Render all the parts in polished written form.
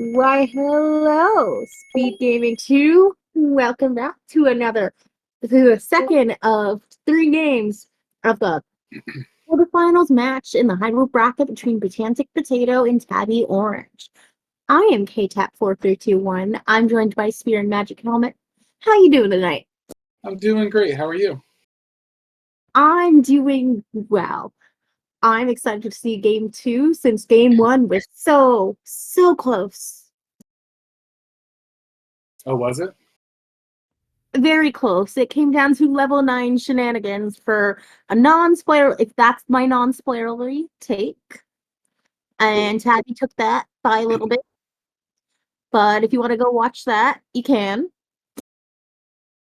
Why, hello, SpeedGaming 2. Welcome back to the second of 3 games of the quarterfinals match in the high rope bracket between PedanticPotato and Tabby Orange. I am KTAP4321. I'm joined by Spear and Magic Helmet. How you doing tonight? I'm doing great. How are you? I'm doing well. I'm excited to see game 2 since game 1 was so close. Oh, was it? Very close. It came down to level 9 shenanigans for a non-spoiler, if that's my non-spoilery take. And Tabby took that by a little bit. But if you want to go watch that, you can.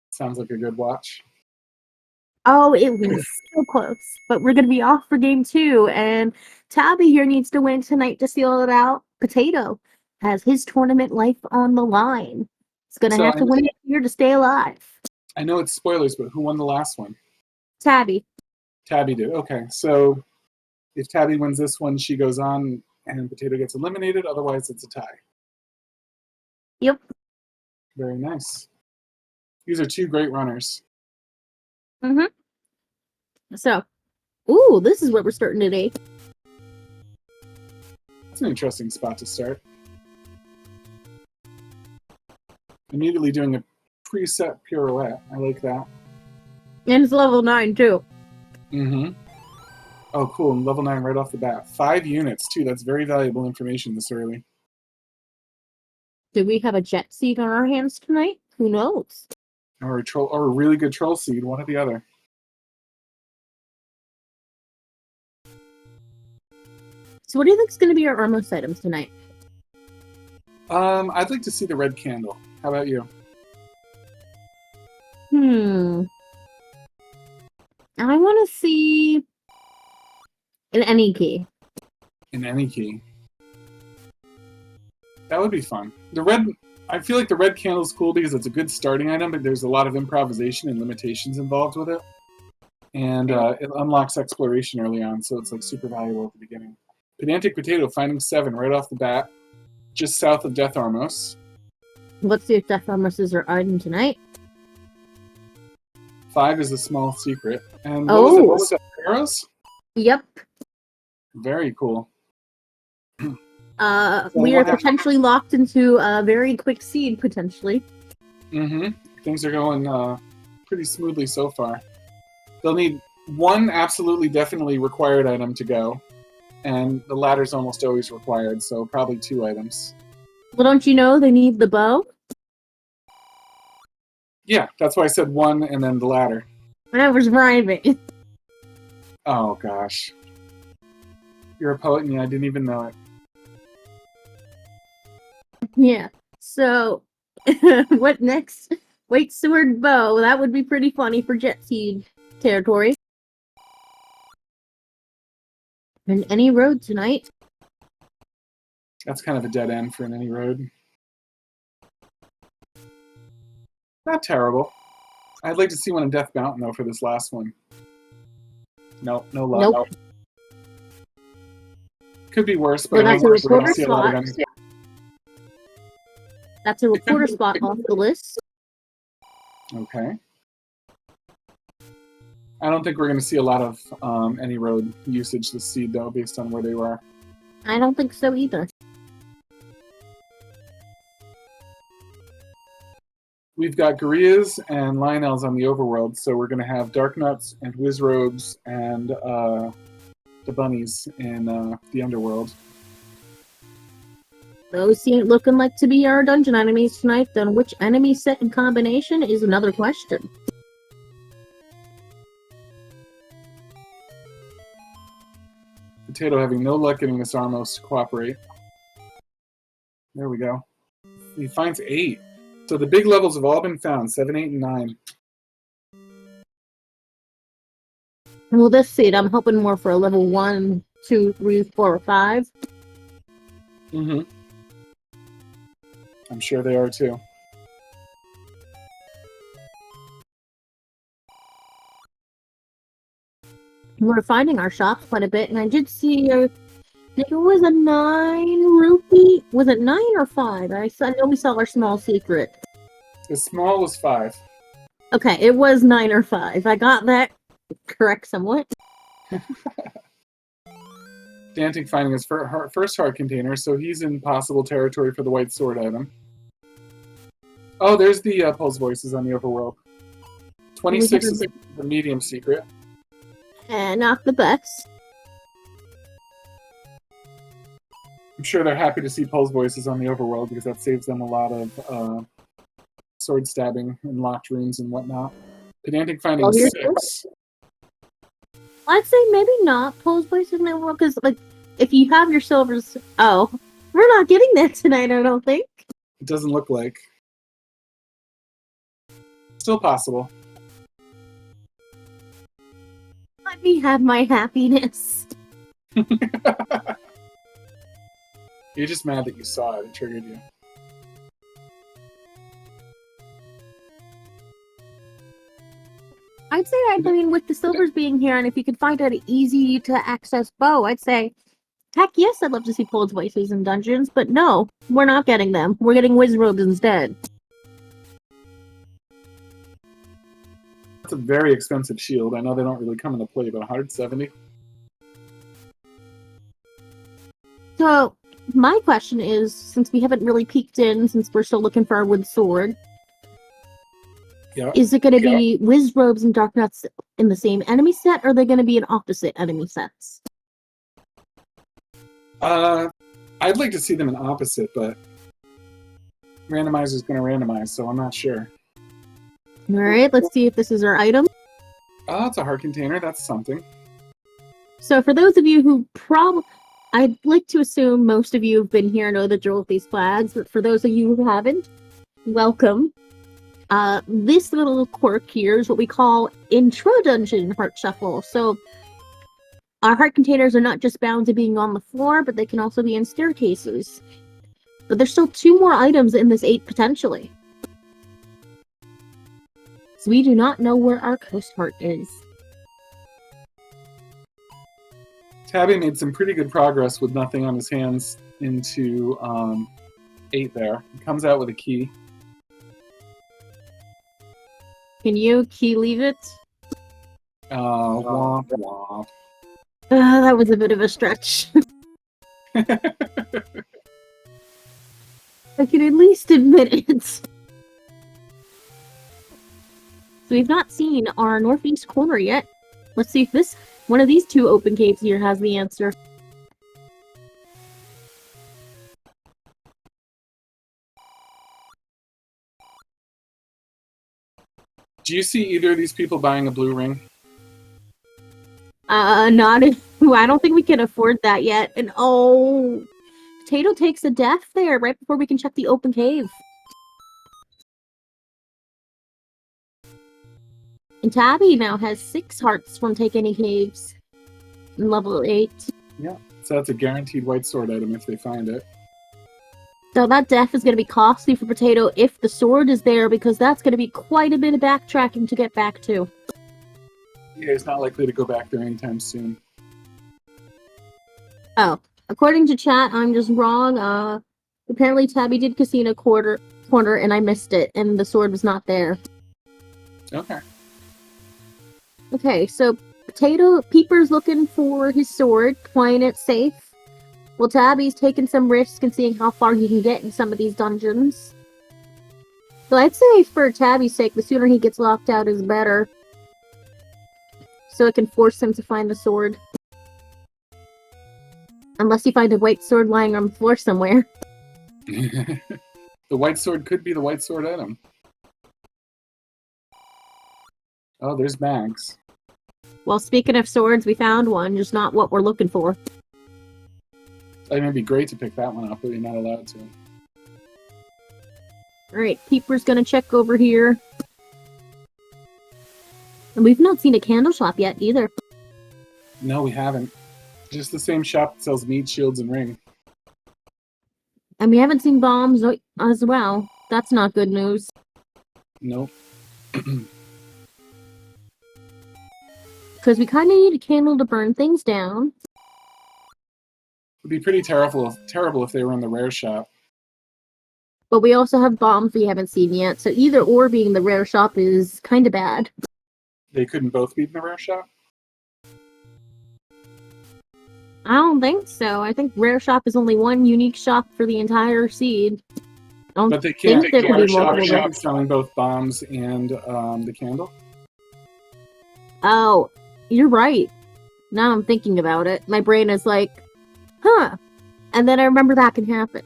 Sounds like a good watch. Oh, it was so close. But we're going to be off for game 2. And Tabby here needs to win tonight to seal it out. Potato has his tournament life on the line. He's going to have to win it here to stay alive. I know it's spoilers, but who won the last one? Tabby. Tabby did. Okay, so if Tabby wins this one, she goes on and Potato gets eliminated. Otherwise, it's a tie. Yep. Very nice. These are two great runners. So, ooh, this is where we're starting today. It's an interesting spot to start. Immediately doing a preset pirouette. I like that. And it's level 9, too. Oh, cool. And level 9 right off the bat. 5 units, too. That's very valuable information this early. Do we have a jet seed on our hands tonight? Who knows? Or a really good troll seed, one or the other. So what do you think is going to be our Armos items tonight? I'd like to see the red candle. How about you? I want to see an any key. An any key. That would be fun. I feel like the red candle is cool because it's a good starting item, but there's a lot of improvisation and limitations involved with it. And it unlocks exploration early on, so it's like super valuable at the beginning. PedanticPotato finding 7 right off the bat, just south of Death Armos. Let's see if Death Armos is our item tonight. 5 is a small secret. And what was that? Arrows? Yep. Very cool. We are potentially locked into a very quick seed, potentially. Things are going pretty smoothly so far. They'll need one absolutely definitely required item to go, and the ladder's almost always required, so probably 2 items. Well, don't you know they need the bow? Yeah, that's why I said 1 and then the ladder. When I was rhyming. Oh, gosh. You're a poet, and I didn't even know it. Yeah. So, what next? White sword bow. That would be pretty funny for jet seed territory. And any road tonight. That's kind of a dead end for an any road. Not terrible. I'd like to see one in Death Mountain, though, for this last one. Nope, no luck. Nope. Could be worse, but well, I think we're going to see a lot of them. That's a reporter spot off the list. Okay. I don't think we're going to see a lot of any road usage this seed, though, based on where they were. I don't think so either. We've got Gorillas and Lionels on the overworld, so we're going to have Dark Nuts and Wizrobes and the Bunnies in the underworld. Those seem looking like to be our dungeon enemies tonight. Then which enemy set and combination is another question. Potato having no luck getting this Armos to cooperate. There we go. He finds 8. So the big levels have all been found, 7, 8, and 9. Well, this seed, I'm hoping more for a level 1, 2, 3, 4, or 5. I'm sure they are too. We're finding our shops quite a bit, and I did see I think it was a 9 rupee Was it 9 or 5? I know we saw our small secret. The small was 5. Okay, it was 9 or 5. I got that correct somewhat. Pedantic finding his first heart container, so he's in possible territory for the white sword item. Oh, there's the pulse voices on the overworld. 26 is the medium secret. And not the best. I'm sure they're happy to see pulse voices on the overworld because that saves them a lot of sword stabbing and locked rooms and whatnot. Pedantic finding 6. I'd say maybe not pulse voices in the world, because like if you have your silvers, oh, we're not getting that tonight. I don't think. It doesn't look like. Still possible. Let me have my happiness. You're just mad that you saw it. It triggered you. I'd say, I mean, with the silvers being here, and if you could find an easy-to-access bow, I'd say, heck yes, I'd love to see Pulse Voices in dungeons, but no, we're not getting them. We're getting Wiz Robes instead. That's a very expensive shield. I know they don't really come into play, but 170? So, my question is, since we haven't really peeked in, since we're still looking for our wood sword, is it going to be Wiz Robes and Dark Nuts in the same enemy set, or are they going to be in opposite enemy sets? I'd like to see them in opposite, but Randomizer is going to randomize, so I'm not sure. Alright, let's see if this is our item. Oh, it's a heart container. That's something. So for those of you who I'd like to assume most of you have been here and know the drill with these flags, but for those of you who haven't, welcome. This little quirk here is what we call intro-dungeon heart shuffle. So our heart containers are not just bound to being on the floor, but they can also be in staircases. But there's still 2 more items in this 8 potentially. So we do not know where our coast heart is. Tabby made some pretty good progress with nothing on his hands into 8 there. He comes out with a key. Can you key leave it? Womp womp. That was a bit of a stretch. I can at least admit it. So we've not seen our northeast corner yet. Let's see if one of these 2 open caves here has the answer. Do you see either of these people buying a blue ring? Not if... I don't think we can afford that yet. And oh... Potato takes a death there right before we can check the open cave. And Tabby now has 6 hearts from Take Any Caves. In level 8. Yeah, so that's a guaranteed white sword item if they find it. So that death is going to be costly for Potato if the sword is there, because that's going to be quite a bit of backtracking to get back to. Yeah, he's not likely to go back there anytime soon. Oh, according to chat, I'm just wrong. Apparently Tabby did Casino corner and I missed it, and the sword was not there. Okay. Okay, so Peeper's looking for his sword, playing it safe. Well, Tabby's taking some risk and seeing how far he can get in some of these dungeons. So I'd say for Tabby's sake, the sooner he gets locked out is better. So it can force him to find the sword. Unless you find a white sword lying on the floor somewhere. The white sword could be the white sword item. Oh, there's bags. Well, speaking of swords, we found one, just not what we're looking for. It may be great to pick that one up, but you're not allowed to. Alright, Peeper's gonna check over here. And we've not seen a candle shop yet, either. No, we haven't. Just the same shop that sells meat, shields, and ring. And we haven't seen bombs as well. That's not good news. Nope. Because we kind of need a candle to burn things down. It'd be pretty terrible if they were in the rare shop. But we also have bombs we haven't seen yet, so either or being the rare shop is kind of bad. They couldn't both be in the rare shop? I don't think so. I think rare shop is only one unique shop for the entire seed. But they can't think there be could be shop multiple shops selling both bombs and the candle? Oh, you're right. Now I'm thinking about it. My brain is like, huh. And then I remember that can happen.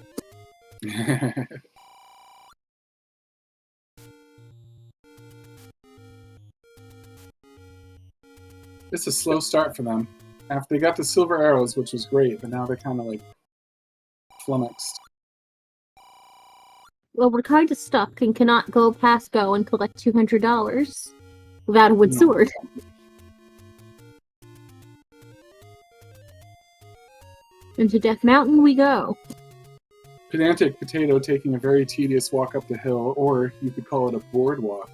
It's a slow start for them. After they got the silver arrows, which was great, but now they're kind of like flummoxed. Well, we're kind of stuck and cannot go past go and collect $200 without a wood No. sword. Into Death Mountain we go. Pedantic Potato taking a very tedious walk up the hill, or you could call it a boardwalk.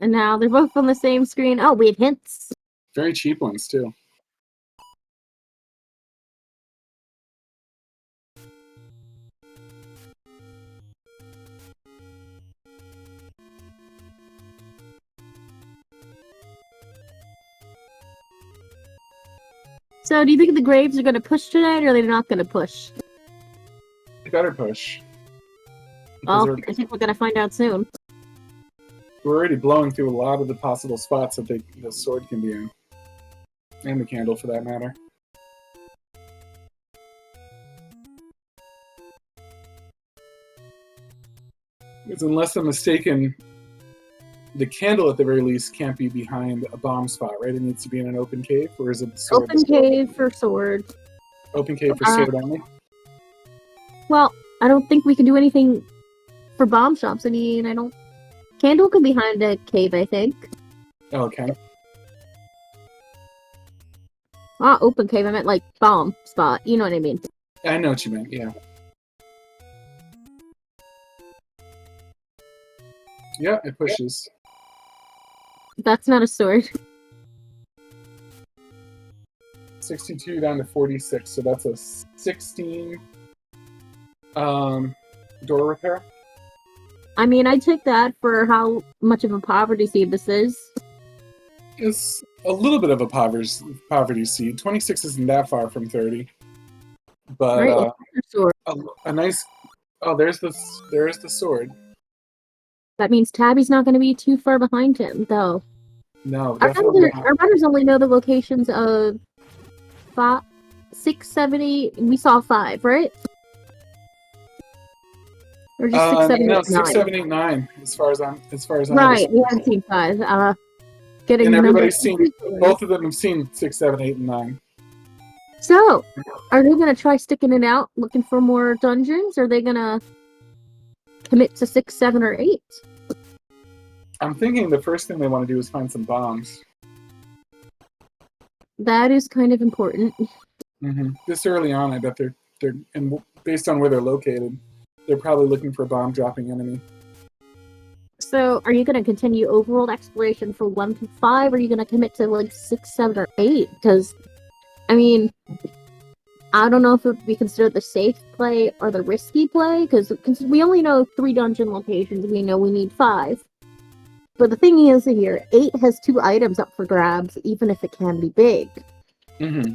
And now they're both on the same screen. Oh, we have hints. Very cheap ones, too. So, do you think the Graves are going to push tonight, or are they not going to push? They better push. Well, I think we're going to find out soon. We're already blowing through a lot of the possible spots that the sword can be in. And the candle, for that matter. Because unless I'm mistaken, the candle at the very least can't be behind a bomb spot, right? It needs to be in an open cave, or is it the sword? Open cave for sword. Open cave for sword only? Well, I don't think we can do anything for bomb shops. I mean, I don't... Candle could be behind a cave, I think. Oh, okay. Ah, open cave, I meant like bomb spot. You know what I mean. I know what you meant, yeah. Yeah, it pushes. That's not a sword. 62 down to 46, so that's a 16 door repair. I mean, I'd take that for how much of a poverty seed this is. It's a little bit of a poverty seed. 26 isn't that far from 30. But Right, sword. a nice... Oh, there is the sword. That means Tabby's not going to be too far behind him, though. No, definitely not. Our runners only know the locations of 5, 6, 7, 8. We saw 5, right? Or just 6, 7, 8, 9. 6, 7, 8, 9. As far as I right, we haven't seen 5. And everybody's seen. Both of them have seen 6, 7, 8, and 9. So, are they gonna try sticking it out, looking for more dungeons? Or are they gonna commit to 6, 7, or 8? I'm thinking the first thing they want to do is find some bombs. That is kind of important. Mm-hmm. This early on, I bet they're and based on where they're located, they're probably looking for a bomb-dropping enemy. So, are you going to continue overworld exploration for 1 to 5, or are you going to commit to, like, 6, 7, or 8? Because, I mean, I don't know if it would be considered the safe play or the risky play, because we only know 3 dungeon locations, we know we need 5. But the thing is here, 8 has 2 items up for grabs, even if it can be big. Mm-hmm.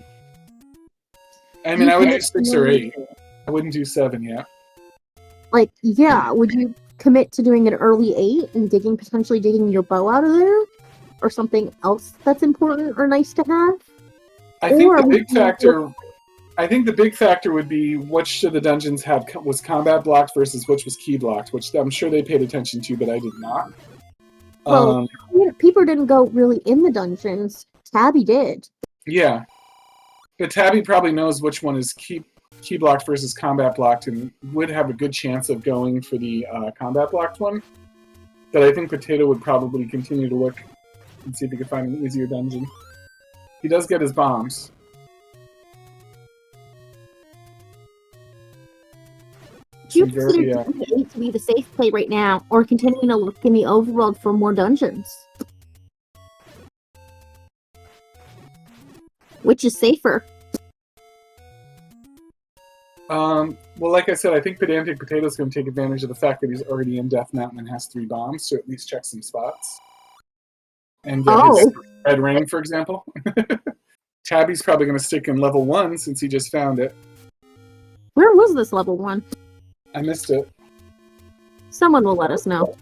I mean, I would do 6 or 8. I wouldn't do 7 yet. Like, yeah, would you commit to doing an early 8 and potentially digging your bow out of there? Or something else that's important or nice to have? I think the big factor would be which of the dungeons was combat blocked versus which was key blocked, which I'm sure they paid attention to, but I did not. Well, people didn't go really in the dungeons. Tabby did. Yeah. But Tabby probably knows which one is key blocked versus combat blocked and would have a good chance of going for the combat blocked one. But I think Potato would probably continue to look and see if he could find an easier dungeon. He does get his bombs. Do you consider doing 8 to be the safe play right now, or continuing to look in the overworld for more dungeons? Which is safer? Well, like I said, I think PedanticPotato is going to take advantage of the fact that he's already in Death Mountain and has 3 bombs, to at least check some spots. And get his red ring, for example. Tabby's probably going to stick in level 1 since he just found it. Where was this level 1? I missed it. Someone will let us know.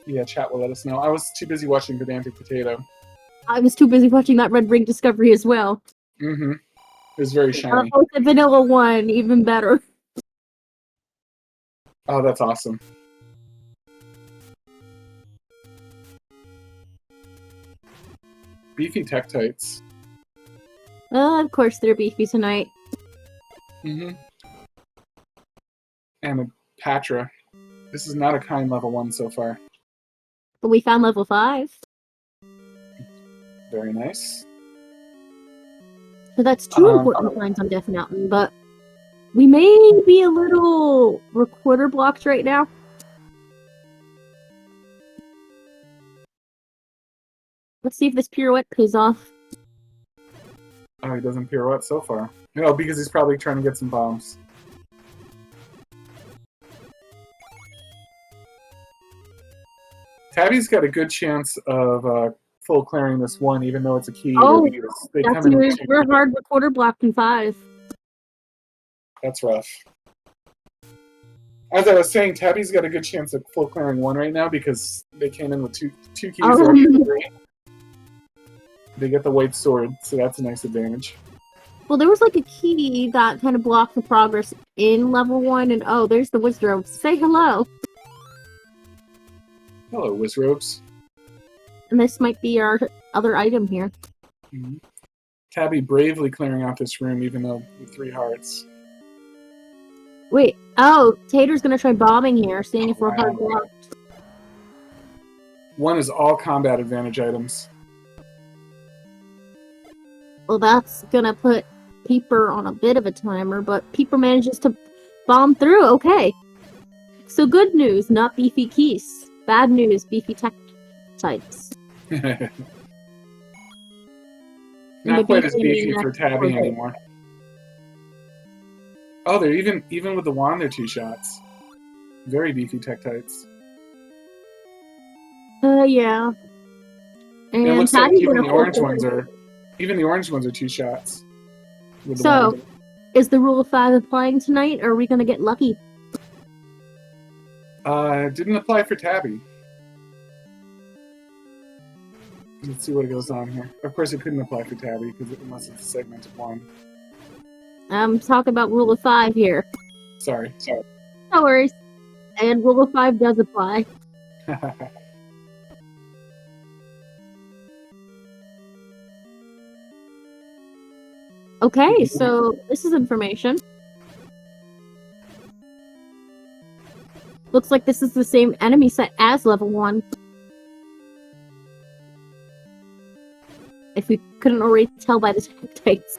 Yeah, chat will let us know. I was too busy watching PedanticPotato. I was too busy watching that red ring discovery as well. Mm-hmm. It was very shiny. Oh, the vanilla one, even better. Oh, that's awesome. Beefy Tektites. Of course they're beefy tonight. Mm-hmm. And a Patra. This is not a kind level 1 so far. But we found level 5. Very nice. So that's 2 important finds on Death Mountain, but we may be a little recorder blocked right now. Let's see if this pirouette pays off. Oh, he doesn't pirouette so far. No, because he's probably trying to get some bombs. Tabby's got a good chance of full clearing this one, even though it's a key. Oh, they that's come in news. We're hard recorder blocked in 5. That's rough. As I was saying, Tabby's got a good chance of full clearing 1 right now because they came in with two keys. They get the white sword, so that's a nice advantage. Well, there was like a key that kind of blocked the progress in level 1, and oh, there's the Wizrobe. Say hello. Hello, Wizrobes. And this might be our other item here. Mm-hmm. Tabby bravely clearing out this room, even though with 3 hearts. Wait, oh, Tater's gonna try bombing here, seeing if we're hard blocked. 1 is all combat advantage items. Well, that's gonna put Peeper on a bit of a timer, but Peeper manages to bomb through. Okay. So good news, not beefy keys. Bad news, beefy Tektites. Not quite as beefy for Tabby anymore. Oh, they're even with the wand, they're 2 shots. Very beefy Tektites. Yeah. And it looks like even the orange ones are 2 shots. With the wand. Is the rule of 5 applying tonight, or are we gonna get lucky? It didn't apply for Tabby. Let's see what goes on here. Of course, it couldn't apply for Tabby unless it's a segmented one. I'm talking about rule of 5 here. Sorry. No worries. And rule of 5 does apply. Okay, so this is information. Looks like this is the same enemy set as level 1. If we couldn't already tell by the Tektites.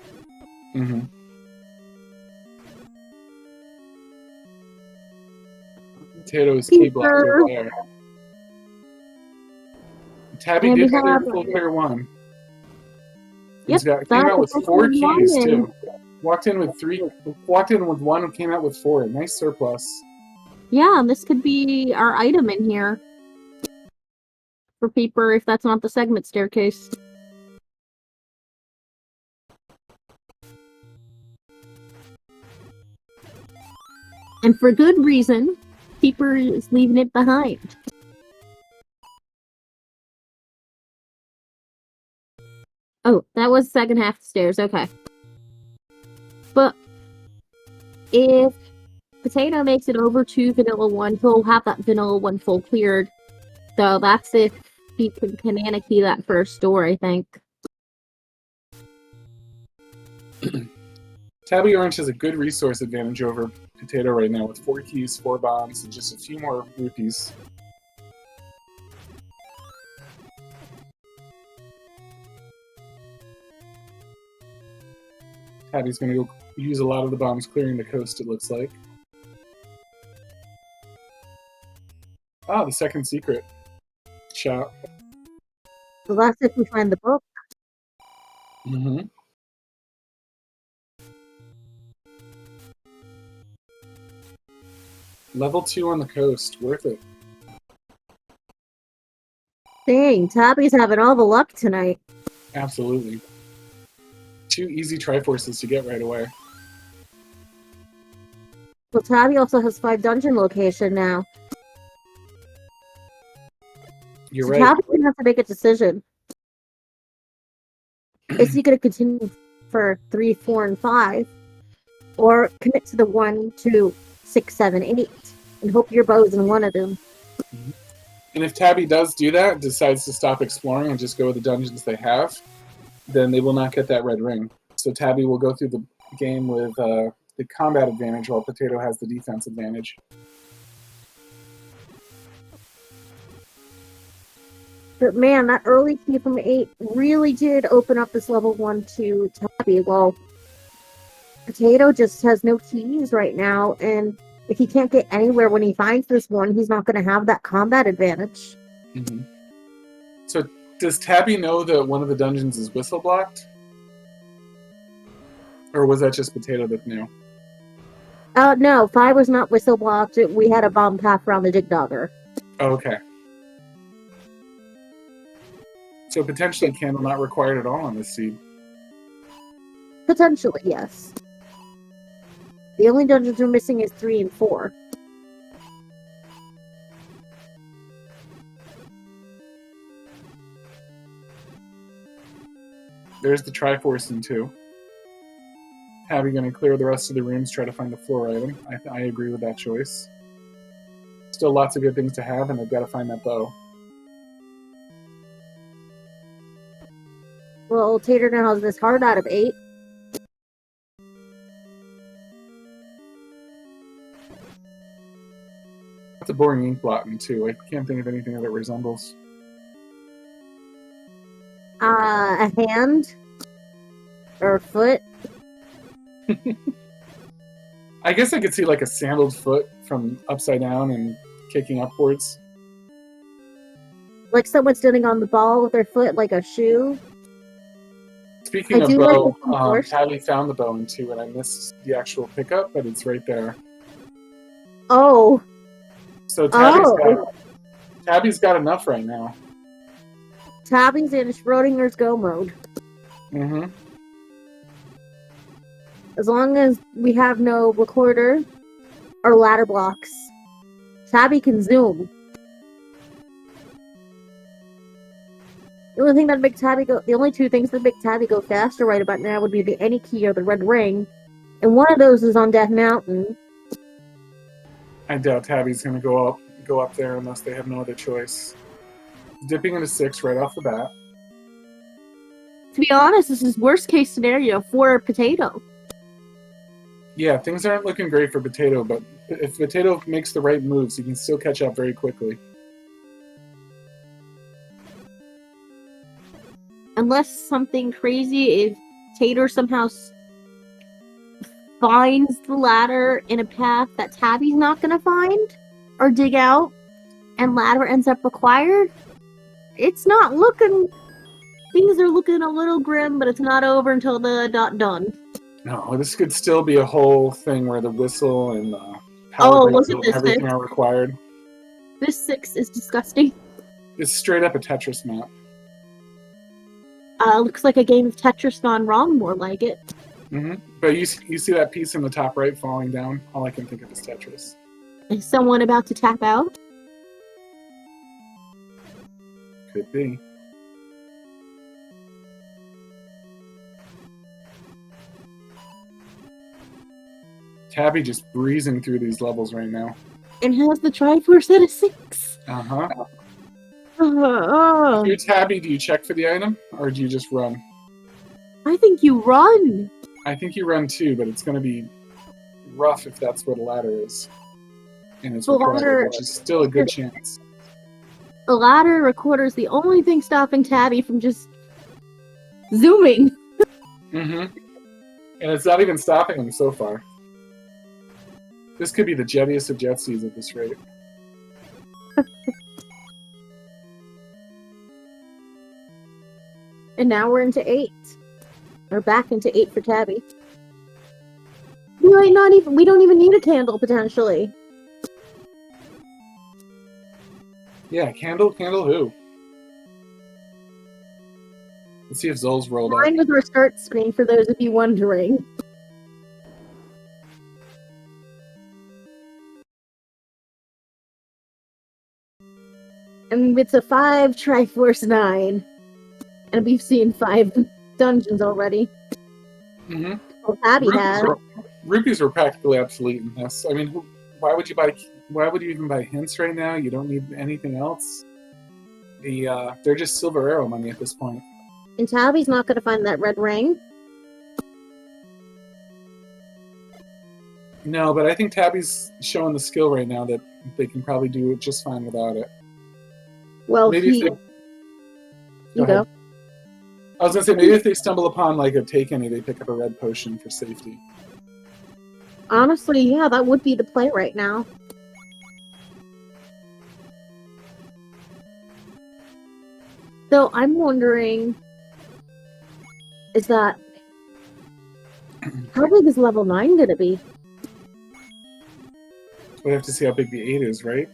Mm-hmm. Potato is key blocked right there. Tabby did clear full clear 1. Yep, came out with 4 keys too. Walked in with 1 and came out with 4. Nice surplus. Yeah, this could be our item in here. For Peeper, if that's not the segment staircase. And for good reason, Peeper is leaving it behind. Oh, that was the second half of the stairs, okay. But if Potato makes it over to Vanilla 1, he'll have that Vanilla 1 full cleared. So that's if he can banana key that first door, I think. Tabby Orange has a good resource advantage over Potato right now with 4 keys, 4 bombs, and just a few more rupees. Tabby's going to go use a lot of the bombs clearing the coast, it looks like. Ah, the second secret. Shout. So that's if we find the book. Mm-hmm. Level 2 on the coast. Worth it. Dang, Tabby's having all the luck tonight. Absolutely. 2 easy Triforces to get right away. Well, Tabby also has 5 dungeon location now. You're So right. Tabby's gonna have to make a decision. Is he gonna continue for 3, 4, and 5? Or commit to the 1, 2, 6, 7, 8 and hope your bow's in one of them? And if Tabby does do that, decides to stop exploring and just go with the dungeons they have, then they will not get that red ring. So Tabby will go through the game with the combat advantage while Potato has the defense advantage. But man, that early key from 8 really did open up this level 1 to Tabby. Well, Potato just has no keys right now, and if he can't get anywhere when he finds this one, he's not going to have that combat advantage. Mm-hmm. So does Tabby know that one of the dungeons is whistle blocked? Or was that just Potato that knew? No, 5 was not whistle blocked. We had a bomb path around the Dig Dogger. Oh, okay. So potentially candle not required at all on this seed. Potentially, yes. The only dungeons we're missing is 3 and 4. There's the Triforce in 2. Tabby going to clear the rest of the rooms, try to find the floor item. I agree with that choice. Still lots of good things to have, and they've got to find that bow. Well, Tater now has this hard out of 8. That's a boring ink blot in 2. I can't think of anything that it resembles. A hand? Or a foot? I guess I could see like a sandaled foot from upside down and kicking upwards. Like someone standing on the ball with their foot like a shoe? Speaking I of do bow, like the Tabby found the bow in 2, and I missed the actual pickup, but it's right there. Oh. So Tabby's got enough right now. Tabby's in Schrodinger's go mode. Mm-hmm. As long as we have no recorder or ladder blocks, Tabby can zoom. The only 2 things that make Tabby go faster right about now would be the any key or the red ring, and one of those is on Death Mountain. I doubt Tabby's going to go up there unless they have no other choice. Dipping into 6 right off the bat. To be honest, this is worst case scenario for Potato. Yeah, things aren't looking great for Potato, but if Potato makes the right moves, he can still catch up very quickly. Unless something crazy, if Tater somehow finds the ladder in a path that Tabby's not going to find or dig out, and ladder ends up required, it's not looking... Things are looking a little grim, but it's not over until the done. No, this could still be a whole thing where the whistle and the power look at and this everything 6. are required. This 6 is disgusting. It's straight up a Tetris map. Looks like a game of Tetris gone wrong, more like it. Mm-hmm. But you see that piece in the top right falling down? All I can think of is Tetris. Is someone about to tap out? Could be. Tabby just breezing through these levels right now. And has the Triforce at a 6. Uh-huh. Oh. If you're Tabby, do you check for the item, or do you just run? I think you run. I think you run too, but it's going to be rough if that's where the ladder is. And it's required, which is still a good chance. The ladder recorder is the only thing stopping Tabby from just zooming. Mm-hmm. And it's not even stopping him so far. This could be the jettiest of jet skis at this rate. And now we're into 8. We're back into 8 for Tabby. We don't even need a candle, potentially. Yeah, candle who? Let's see if Zol's rolled up. Mine was our start screen for those of you wondering. And it's a 5 Triforce 9. And we've seen 5 dungeons already. Mm-hmm. Well, Tabby has. Rupees were practically obsolete in this. I mean, why would you even buy hints right now? You don't need anything else. They're just silver arrow money at this point. And Tabby's not going to find that red ring. No, but I think Tabby's showing the skill right now that they can probably do it just fine without it. Well, maybe you go. go. I was gonna say maybe if they stumble upon like a take any, they pick up a red potion for safety. Honestly, yeah, that would be the play right now. So I'm wondering, is that how big is level 9 gonna be? We have to see how big the 8 is, right?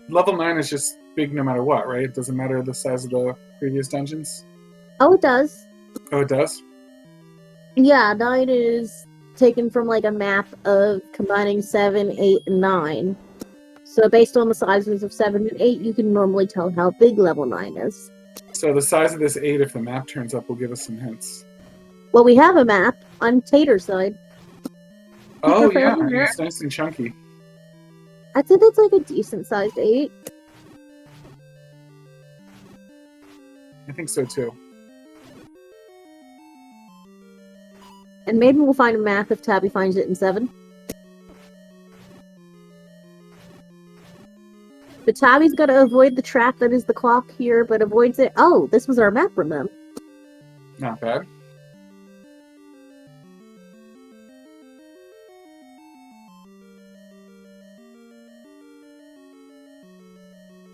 Level 9 is just big no matter what, right? It doesn't matter the size of the previous dungeons. Oh, it does. Oh, it does? Yeah, 9 is taken from like a map of combining 7, 8, and 9. So based on the sizes of 7 and 8, you can normally tell how big level 9 is. So the size of this 8, if the map turns up, will give us some hints. Well, we have a map on Tater's side. Oh, yeah, it's nice and chunky. I'd say that's like a decent-sized 8. I think so, too. And maybe we'll find a map if Tabby finds it in 7. But Tabby's got to avoid the trap that is the clock here, but avoids it. Oh, this was our map from them. Not bad.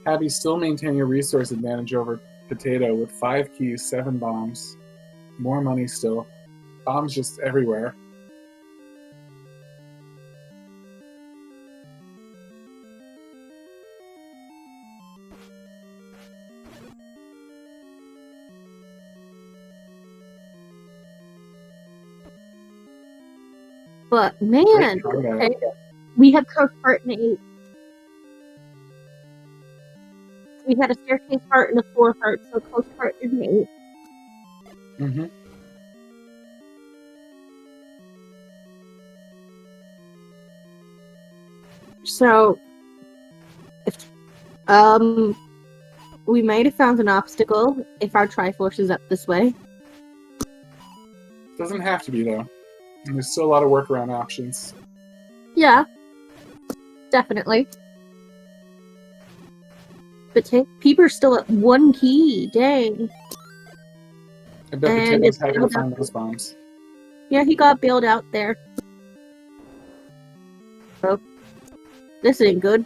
Tabby's still maintaining a resource advantage over Potato with 5 keys, 7 bombs. More money still. Bombs just everywhere. But man, okay, we have Coach part in 8. We had a staircase part and a 4 part, so Coach part is an 8. Mm-hmm. So, if we might have found an obstacle if our Triforce is up this way. Doesn't have to be though. And there's still a lot of workaround options. Yeah, definitely. But Peeper's still at 1 key. Dang. I bet Potato's happy to find those bombs. Yeah, he got bailed out there. Oh, this ain't good.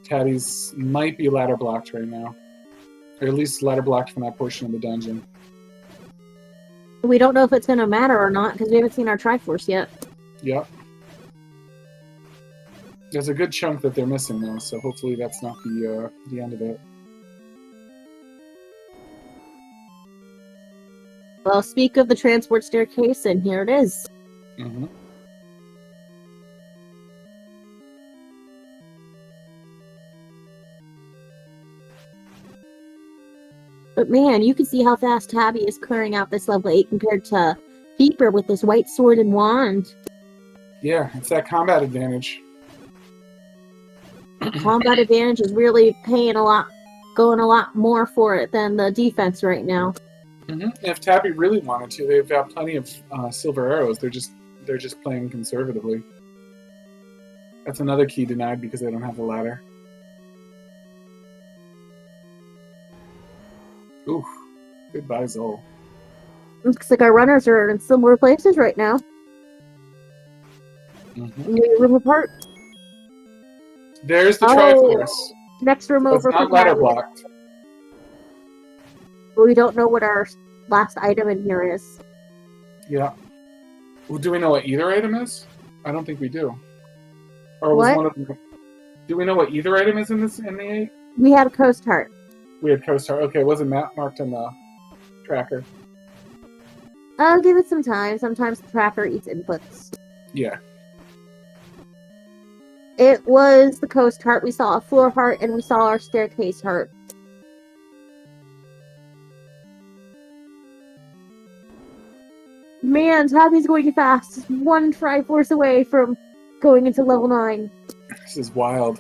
Tabby's might be ladder blocked right now. Or at least ladder blocked from that portion of the dungeon. We don't know if it's gonna matter or not, because we haven't seen our Triforce yet. Yep. There's a good chunk that they're missing though, so hopefully that's not the end of it. Well, speak of the transport staircase, and here it is. Mm-hmm. But man, you can see how fast Tabby is clearing out this level 8 compared to Peeper with this white sword and wand. Yeah, it's that combat advantage. Combat advantage is really going a lot more for it than the defense right now. Mm-hmm. If Tabby really wanted to, they've got plenty of silver arrows. They're just playing conservatively. That's another key denied because they don't have the ladder. Oof. Goodbye, Zol. Looks like our runners are in similar places right now. Mm-hmm. Maybe a room apart. There's the Triforce. Next room So over. it's not ladder blocked. But we don't know what our last item in here is. Yeah. Well, do we know what either item is? I don't think we do. Or was What? one of them? Do we know what either item is in the 8? We had a Coast Heart. We had Coast Heart. Okay, it wasn't marked on the tracker. I'll give it some time. Sometimes the tracker eats inputs. Yeah. It was the Coast Heart. We saw a Floor Heart, and we saw our Staircase Heart. Man, Tabby's going fast. Just one Triforce away from going into level 9. This is wild.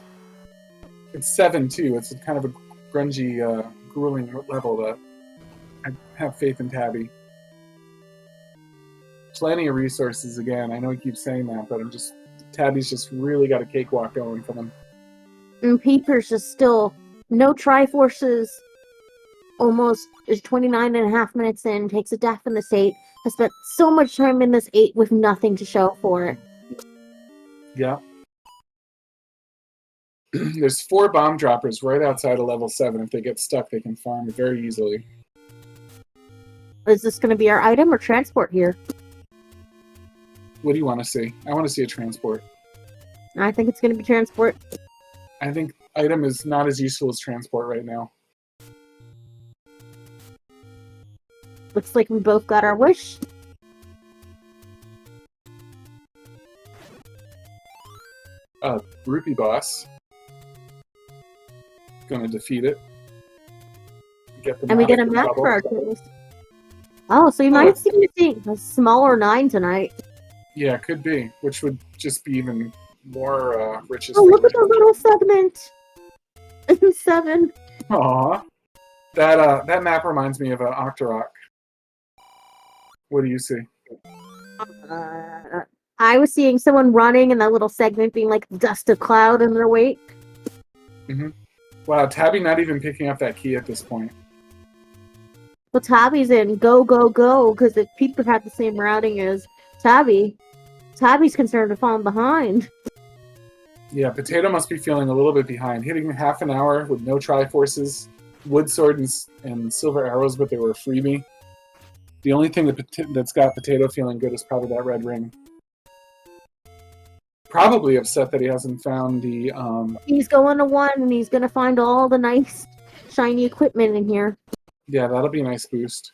It's 7 too. It's kind of a grungy, grueling level that I have faith in Tabby. Plenty of resources again. I know he keeps saying that, but Tabby's just really got a cakewalk going for them. And Peeper's just still no Triforces. Almost is 29 and a half minutes in, takes a death in this 8, has spent so much time in this 8 with nothing to show for it. Yeah. There's 4 bomb droppers right outside of level 7. If they get stuck, they can farm it very easily. Is this going to be our item or transport here? What do you want to see? I want to see a transport. I think it's going to be transport. I think item is not as useful as transport right now. Looks like we both got our wish. Rupee boss. Gonna defeat it. And we get a map for our kills. Oh, so you might see a smaller 9 tonight. Yeah, could be. Which would just be even more riches. Oh, look at the little segment! In 7. Aww. That map reminds me of Octorok. What do you see? I was seeing someone running and that little segment being like dust of cloud in their wake. Mm-hmm. Wow, Tabby not even picking up that key at this point. Well, Tabby's in go, go, go, because if Peeper had the same routing as Tabby's concerned of falling behind. Yeah, Potato must be feeling a little bit behind. Hitting half an hour with no Triforces, Wood Sword and Silver Arrows, but they were a freebie. The only thing that's got Potato feeling good is probably that red ring. Probably upset that he hasn't found the... He's going to 1, and he's going to find all the nice, shiny equipment in here. Yeah, that'll be a nice boost.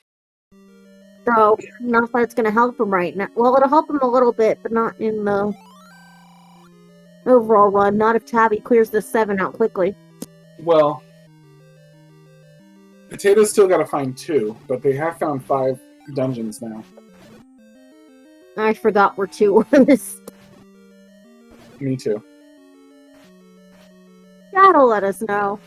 So, not that it's going to help him right now. Well, it'll help him a little bit, but not in the overall run. Not if Tabby clears the 7 out quickly. Well, Potato's still got to find 2, but they have found 5 dungeons now. I forgot where 2 was. Me too. That'll let us know.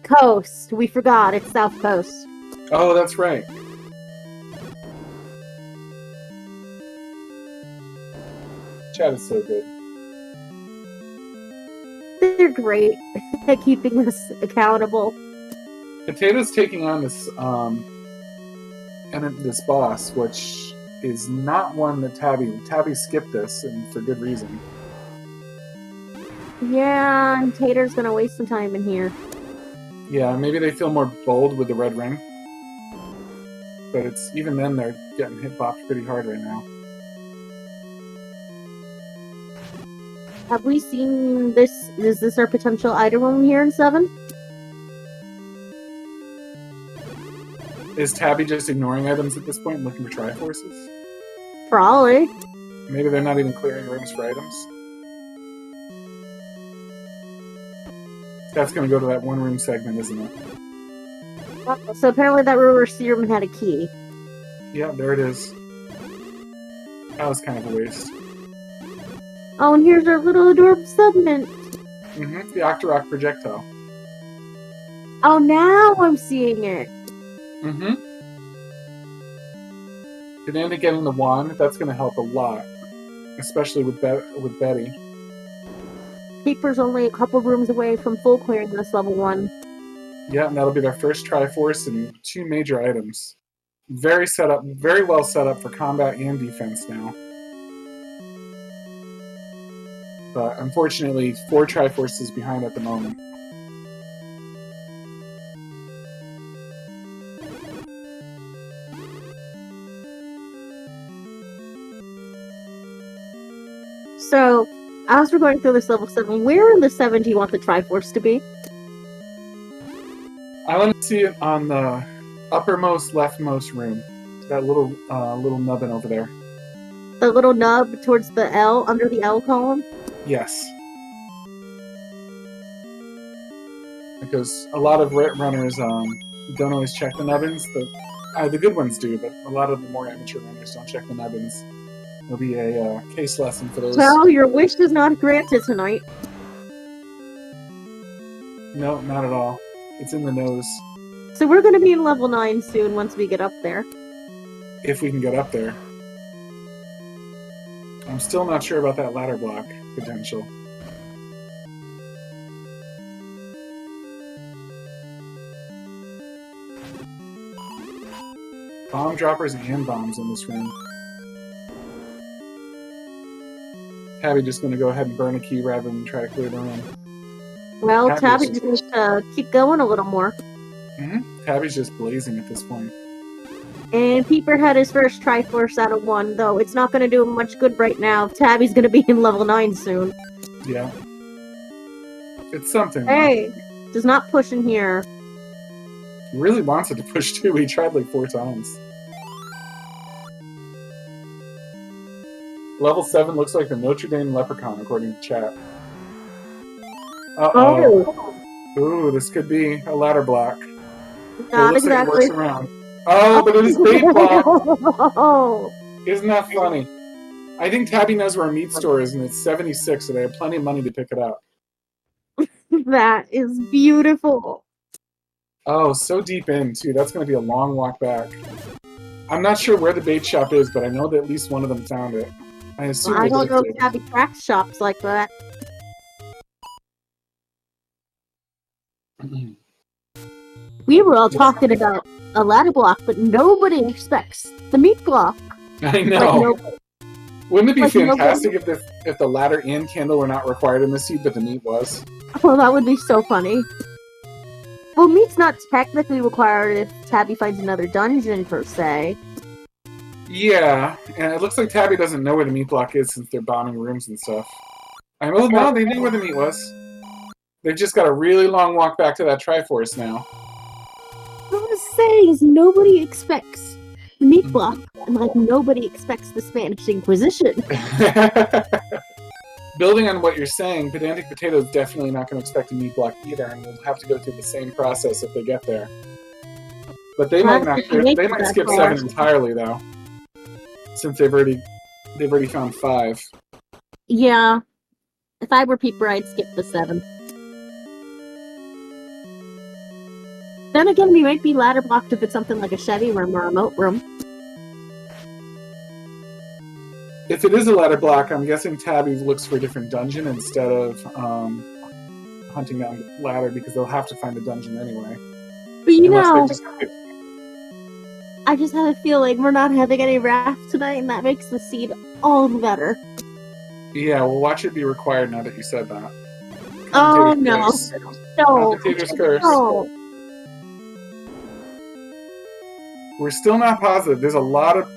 Coast. We forgot. It's South Coast. Oh, that's right. Chat is so good. They're great at keeping us accountable. Potato's taking on this this boss, which is not one that Tabby skipped this, and for good reason. Yeah, and Tater's gonna waste some time in here. Yeah, maybe they feel more bold with the red ring. But even then they're getting hit bopped pretty hard right now. Have we seen this? Is this our potential item room here in 7? Is Tabby just ignoring items at this point and looking for Triforces? Probably. Maybe they're not even clearing rooms for items. That's going to go to that one room segment, isn't it? So apparently that River Serum had a key. Yeah, there it is. That was kind of a waste. Oh, and here's our little adorable segment. Mm-hmm, the Octorok projectile. Oh, now I'm seeing it. Mm-hmm. Pedantic getting the wand, that's going to help a lot. Especially with Betty. Peeper's only a couple rooms away from full clearing this level 1. Yeah, and that'll be their first Triforce and 2 major items. Very well set up for combat and defense now. But unfortunately, 4 Triforces behind at the moment. So, as we're going through this level 7, where in the 7 do you want the Triforce to be? I want to see it on the uppermost leftmost room. That little nubbin over there. The little nub towards the L, under the L column? Yes. Because a lot of runners don't always check the nubbins. The good ones do, but a lot of the more amateur runners don't check the nubbins. It'll be a case lesson for those. Well, your wish is not granted tonight. No, not at all. It's in the nose. So we're going to be in level 9 soon once we get up there. If we can get up there. I'm still not sure about that ladder block potential. Bomb droppers and bombs in this room. Tabby just going to go ahead and burn a key rather than try to clear the room. Well, Tabby just needs to keep going a little more. Tabby's just blazing at this point. And Peeper had his first Triforce out of 1, though it's not going to do him much good right now. Tabby's going to be in level 9 soon. Yeah. It's something. Hey, does not push in here. He really wants it to push too. He tried like 4 times. Level 7 looks like the Notre Dame Leprechaun, according to chat. Uh-oh. Oh. Ooh, this could be a ladder block. Not it looks exactly. like it works around. Oh, but it is bait block. Oh. Isn't that funny? I think Tabby knows where a meat store is, and it's 76, so they have plenty of money to pick it up. That is beautiful. Oh, so deep in, too. That's going to be a long walk back. I'm not sure where the bait shop is, but I know that at least one of them found it. I assume I don't know did. if Tabby cracks shops like that. We were all talking about a ladder block, but nobody expects the meat block. I know. Wouldn't it be fantastic nobody... if the ladder and candle were not required in the seed, but the meat was? Well, that would be so funny. Well, meat's not technically required if Tabby finds another dungeon, per se. Yeah, and it looks like Tabby doesn't know where the meat block is since they're bombing rooms and stuff. Oh, no, they knew where the meat was. They've just got a really long walk back to that Triforce now. What I'm saying is nobody expects the meat block, and like nobody expects the Spanish Inquisition. Building on what you're saying, PedanticPotato is definitely not going to expect a meat block either, and we'll have to go through the same process if they get there. But they might not. They might skip 7 entirely, though, since they've already found 5. Yeah, if I were Peeper, I'd skip the 7. Then again, we might be ladder blocked if it's something like a Chevy room or a moat room. If it is a ladder block, I'm guessing Tabby looks for a different dungeon instead of hunting down the ladder because they'll have to find the dungeon anyway. But you know, I just have a feeling we're not having any raft tonight, and that makes the seed all the better. Yeah, well, watch it be required now that you said that. Oh, no. No. Commentator's curse. No. We're still not positive. There's a lot of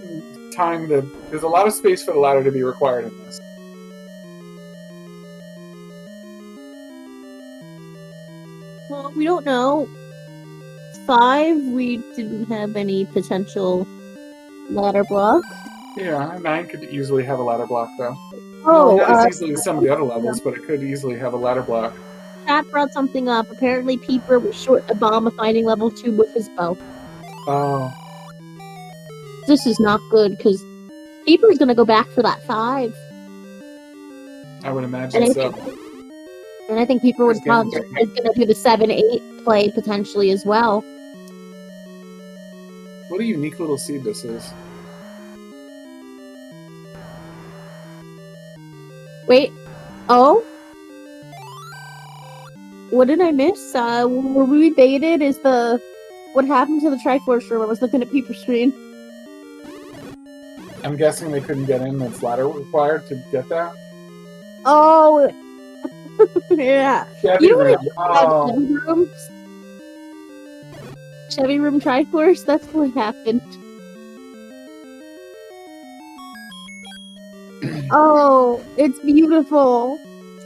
there's a lot of space for the ladder to be required in this. Well, we don't know. 5, we didn't have any potential ladder block. Yeah, 9 could easily have a ladder block, though. Oh, not as easily as some of the other levels, but it could easily have a ladder block. Chat brought something up. Apparently, Peeper was short a bomb of finding level 2 with his bow. Oh. This is not good, because Peeper's going to go back for that 5. I would imagine so. And I think Peeper is going to do the 7-8 play potentially as well. What a unique little seed this is. Wait. Oh? What did I miss? Were we baited? What happened to the Triforce room? I was looking at Peeper's screen. I'm guessing they couldn't get in. That's ladder required to get that. Oh, yeah. Chevy room. Oh. Chevy room Triforce. That's what happened. Oh, it's beautiful.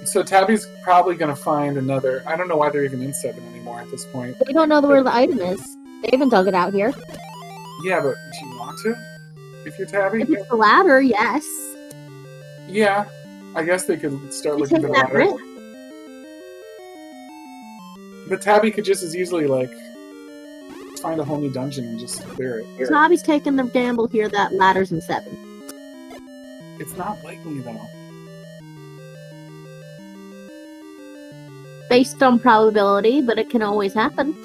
So Tabby's probably going to find another. I don't know why they're even in 7 anymore at this point. They don't know where the item is. They haven't dug it out here. Yeah, but do you want to? If you're Tabby? If it's the ladder, yes. Yeah. I guess they could start We looking take for the that ladder. risk. But Tabby could just as easily, like, find a whole new dungeon and just clear it. Tabby's taking the gamble here that ladder's in 7. It's not likely, though. Based on probability, but it can always happen.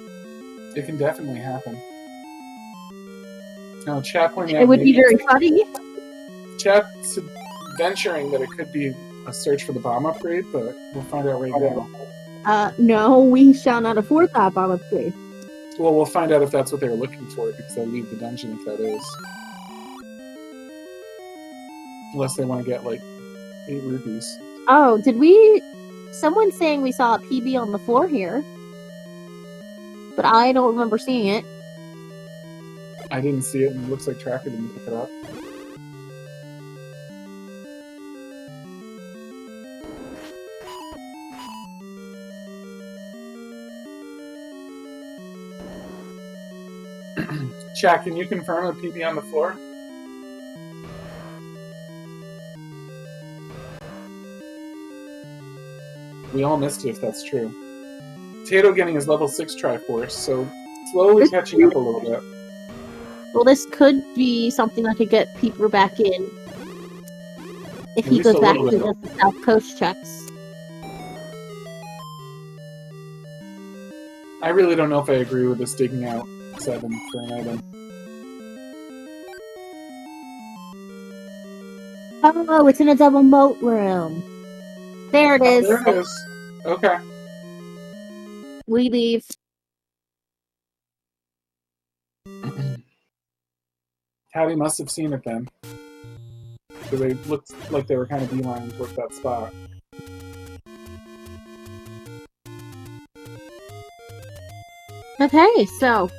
It can definitely happen. Now, chat pointing out... It would be very funny. Chat's venturing that it could be a search for the bomb upgrade, but we'll find out right now. No, we shall not afford that bomb upgrade. Well, we'll find out if that's what they were looking for, because they'll leave the dungeon if that is. Unless they want to get, like, 8 rupees. Oh, did we... Someone's saying we saw a PB on the floor here. But I don't remember seeing it. I didn't see it, and it looks like Tracker didn't pick it up. Chat, can you confirm a PB on the floor? We all missed it if that's true. Potato getting his level 6 Triforce, so slowly catching up a little bit. Well, this could be something that could get Peeper back in. If At he least goes a back little to bit. the South Coast checks. I really don't know if I agree with this digging out 7 for an item. Oh, it's in a double moat room. There it Oh, is. there it is. Okay. We leave. Tabby must have seen it then. Because they looked like they were kind of beelining towards that spot. Okay, so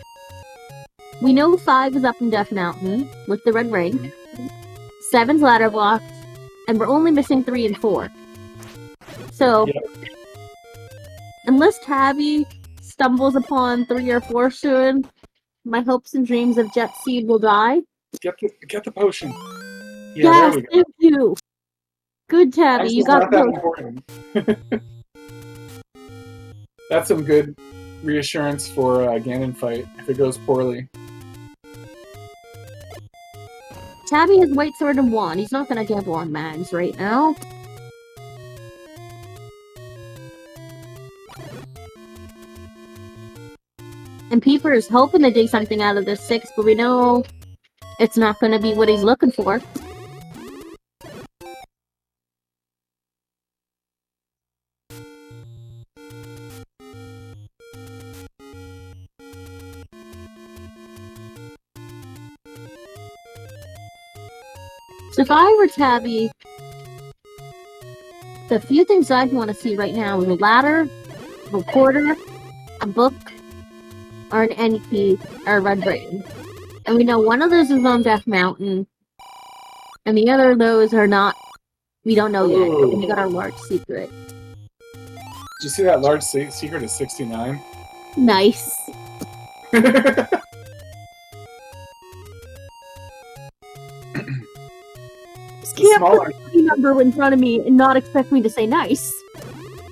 we know 5 is up in Death Mountain with the red ring. 7's ladder blocked, and we're only missing 3 and 4. So, Yep. unless Tabby stumbles upon 3 or 4 soon, my hopes and dreams of Jet Seed will die. Get the potion. Yeah, Yes, there we go. thank you. Good, Tabby. Actually, You it's got not the that potion. important. That's some good reassurance for Ganon fight if it goes poorly. Tabby has White Sword and Wand. He's not gonna gamble on mags right now. And Peeper is hoping to dig something out of this 6, but we know it's not gonna be what he's looking for. So if I were Tabby, the few things I'd want to see right now is a ladder, a recorder, a book, or an NP, or a red brain. And we know one of those is on Death Mountain, and the other of those are not. We don't know yet. Ooh. And we got our large secret. Did you see that large secret is 69? Nice. You can't smaller. put a number in front of me and not expect me to say nice.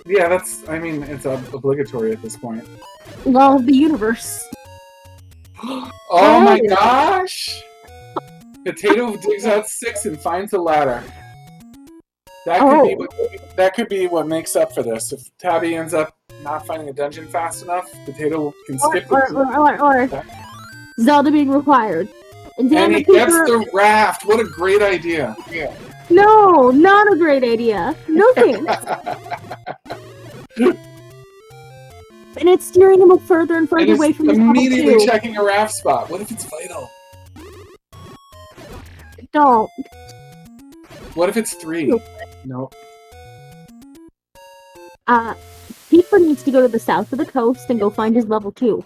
Yeah, that's. I mean, it's obligatory at this point. Law of the universe. Oh my Hey. gosh! Potato digs out 6 and finds a ladder. That could be what makes up for this. If Tabby ends up not finding a dungeon fast enough, Potato can skip Or Zelda being required. And damn and he it, gets Peeper- the raft. What a great idea! Yeah. No, not a great idea. No thanks. And it's steering him further and And further he's away from his level immediately 2. checking a raft spot. What if it's vital? Don't. What if it's 3? No. Peeper needs to go to the south of the coast and go find his level 2.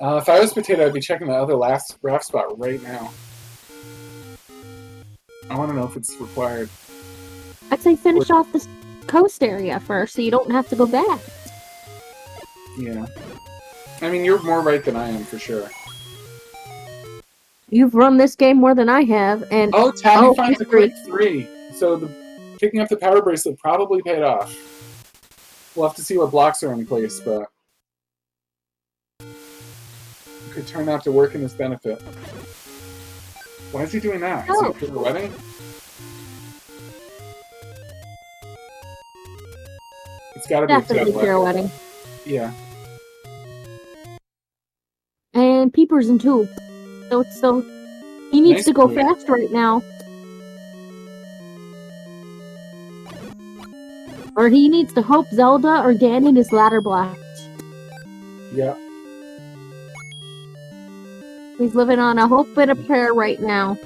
If I was Potato, I'd be checking the other last raft spot right now. I want to know if it's required. I'd say finish off this coast area first so you don't have to go back. Yeah. I mean, you're more right than I am, for sure. You've run this game more than I have, and Oh, Tabby finds a history. quick 3. So picking up the power bracelet probably paid off. We'll have to see what blocks are in place, but it could turn out to work in his benefit. Why is he doing that? Is it for the wedding? It's gotta be Definitely for a wedding. Yeah. And Peeper's in too. So he needs Nice to go move. fast right now. Or he needs to hope Zelda or Ganon is ladder blocked. Yeah. He's living on a hope and a prayer right now.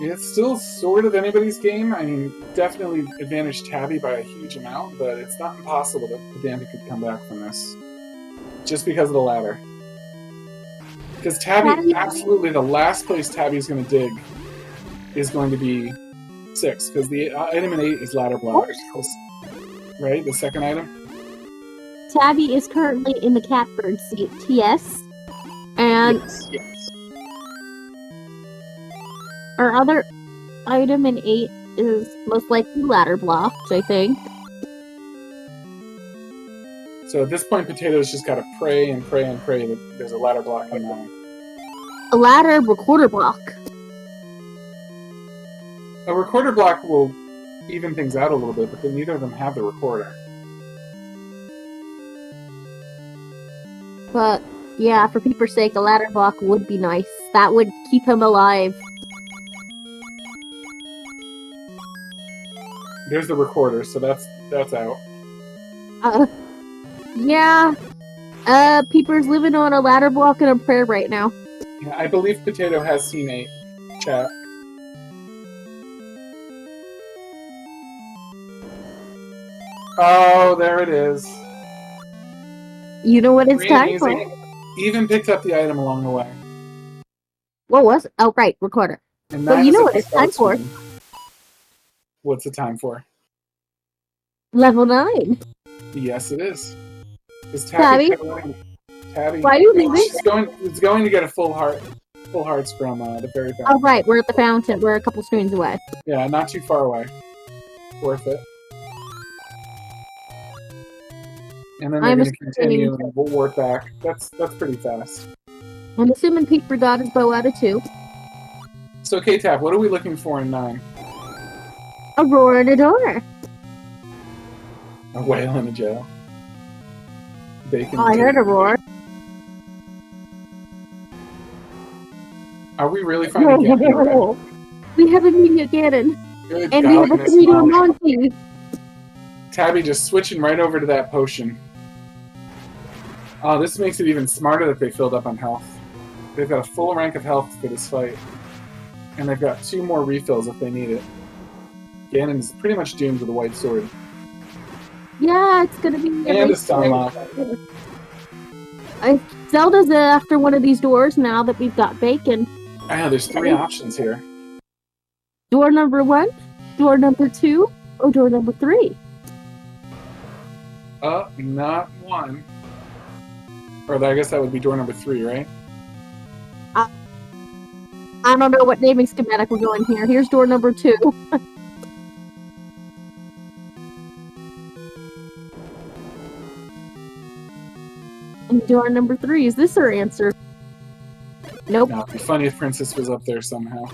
It's still sort of anybody's game. I mean, definitely advantaged Tabby by a huge amount, but it's not impossible that Pedantic could come back from this. Just because of the ladder. Because Tabby, absolutely the last place Tabby's going to dig is going to be 6, because the item in 8 is ladder blocked. Right? The second item? Tabby is currently in the catbird seat, yes. And Yes. our other item in 8 is most likely ladder blocked, I think. So at this point, Potato's just got to pray and pray and pray that there's a ladder block in 9. A ladder recorder block. A recorder block will even things out a little bit, but then neither of them have the recorder. But yeah, for Peeper's sake, a ladder block would be nice. That would keep him alive. There's the recorder, so that's out. Yeah. Peeper's living on a ladder block and a prayer right now. Yeah, I believe Potato has seen 8. Chat. Oh, there it is. You know what it's time for. Even picked up the item along the way. What was it? Oh, right, recorder. And But 9 you is know a what it's time for. screen. What's the time for? Level 9. Yes, it is. Is Tabby? Tabby. Why are you leaving? It's going to get a full hearts from the very fountain. Oh, right, we're at the fountain. We're a couple screens away. Yeah, not too far away. Worth it. And then they're going to continue and we'll work back. That's pretty fast. I'm assuming Peeper got his bow out of 2. So, K-Tap, what are we looking for in 9? A roar and a door. A whale in a jail. Bacon. Oh, I heard a roar. Are we really finding Ganon? We have a media Ganon. Good And we have a Miss comedian Molly. monkey. Tabby just switching right over to that potion. Oh, this makes it even smarter that they filled up on health. They've got a full rank of health for this fight. And they've got 2 more refills if they need it. Ganon is pretty much doomed with a white sword. Yeah, it's gonna be... And a stun lock. Zelda's after one of these doors now that we've got bacon. I know, there's 3 options here. Door number 1, door number 2, or door number 3. Not 1. Or I guess that would be door number 3, right? I don't know what naming schematic we're going here. Here's door number 2. And door number 3. Is this our answer? Nope. No, it'd be funny if Princess was up there somehow.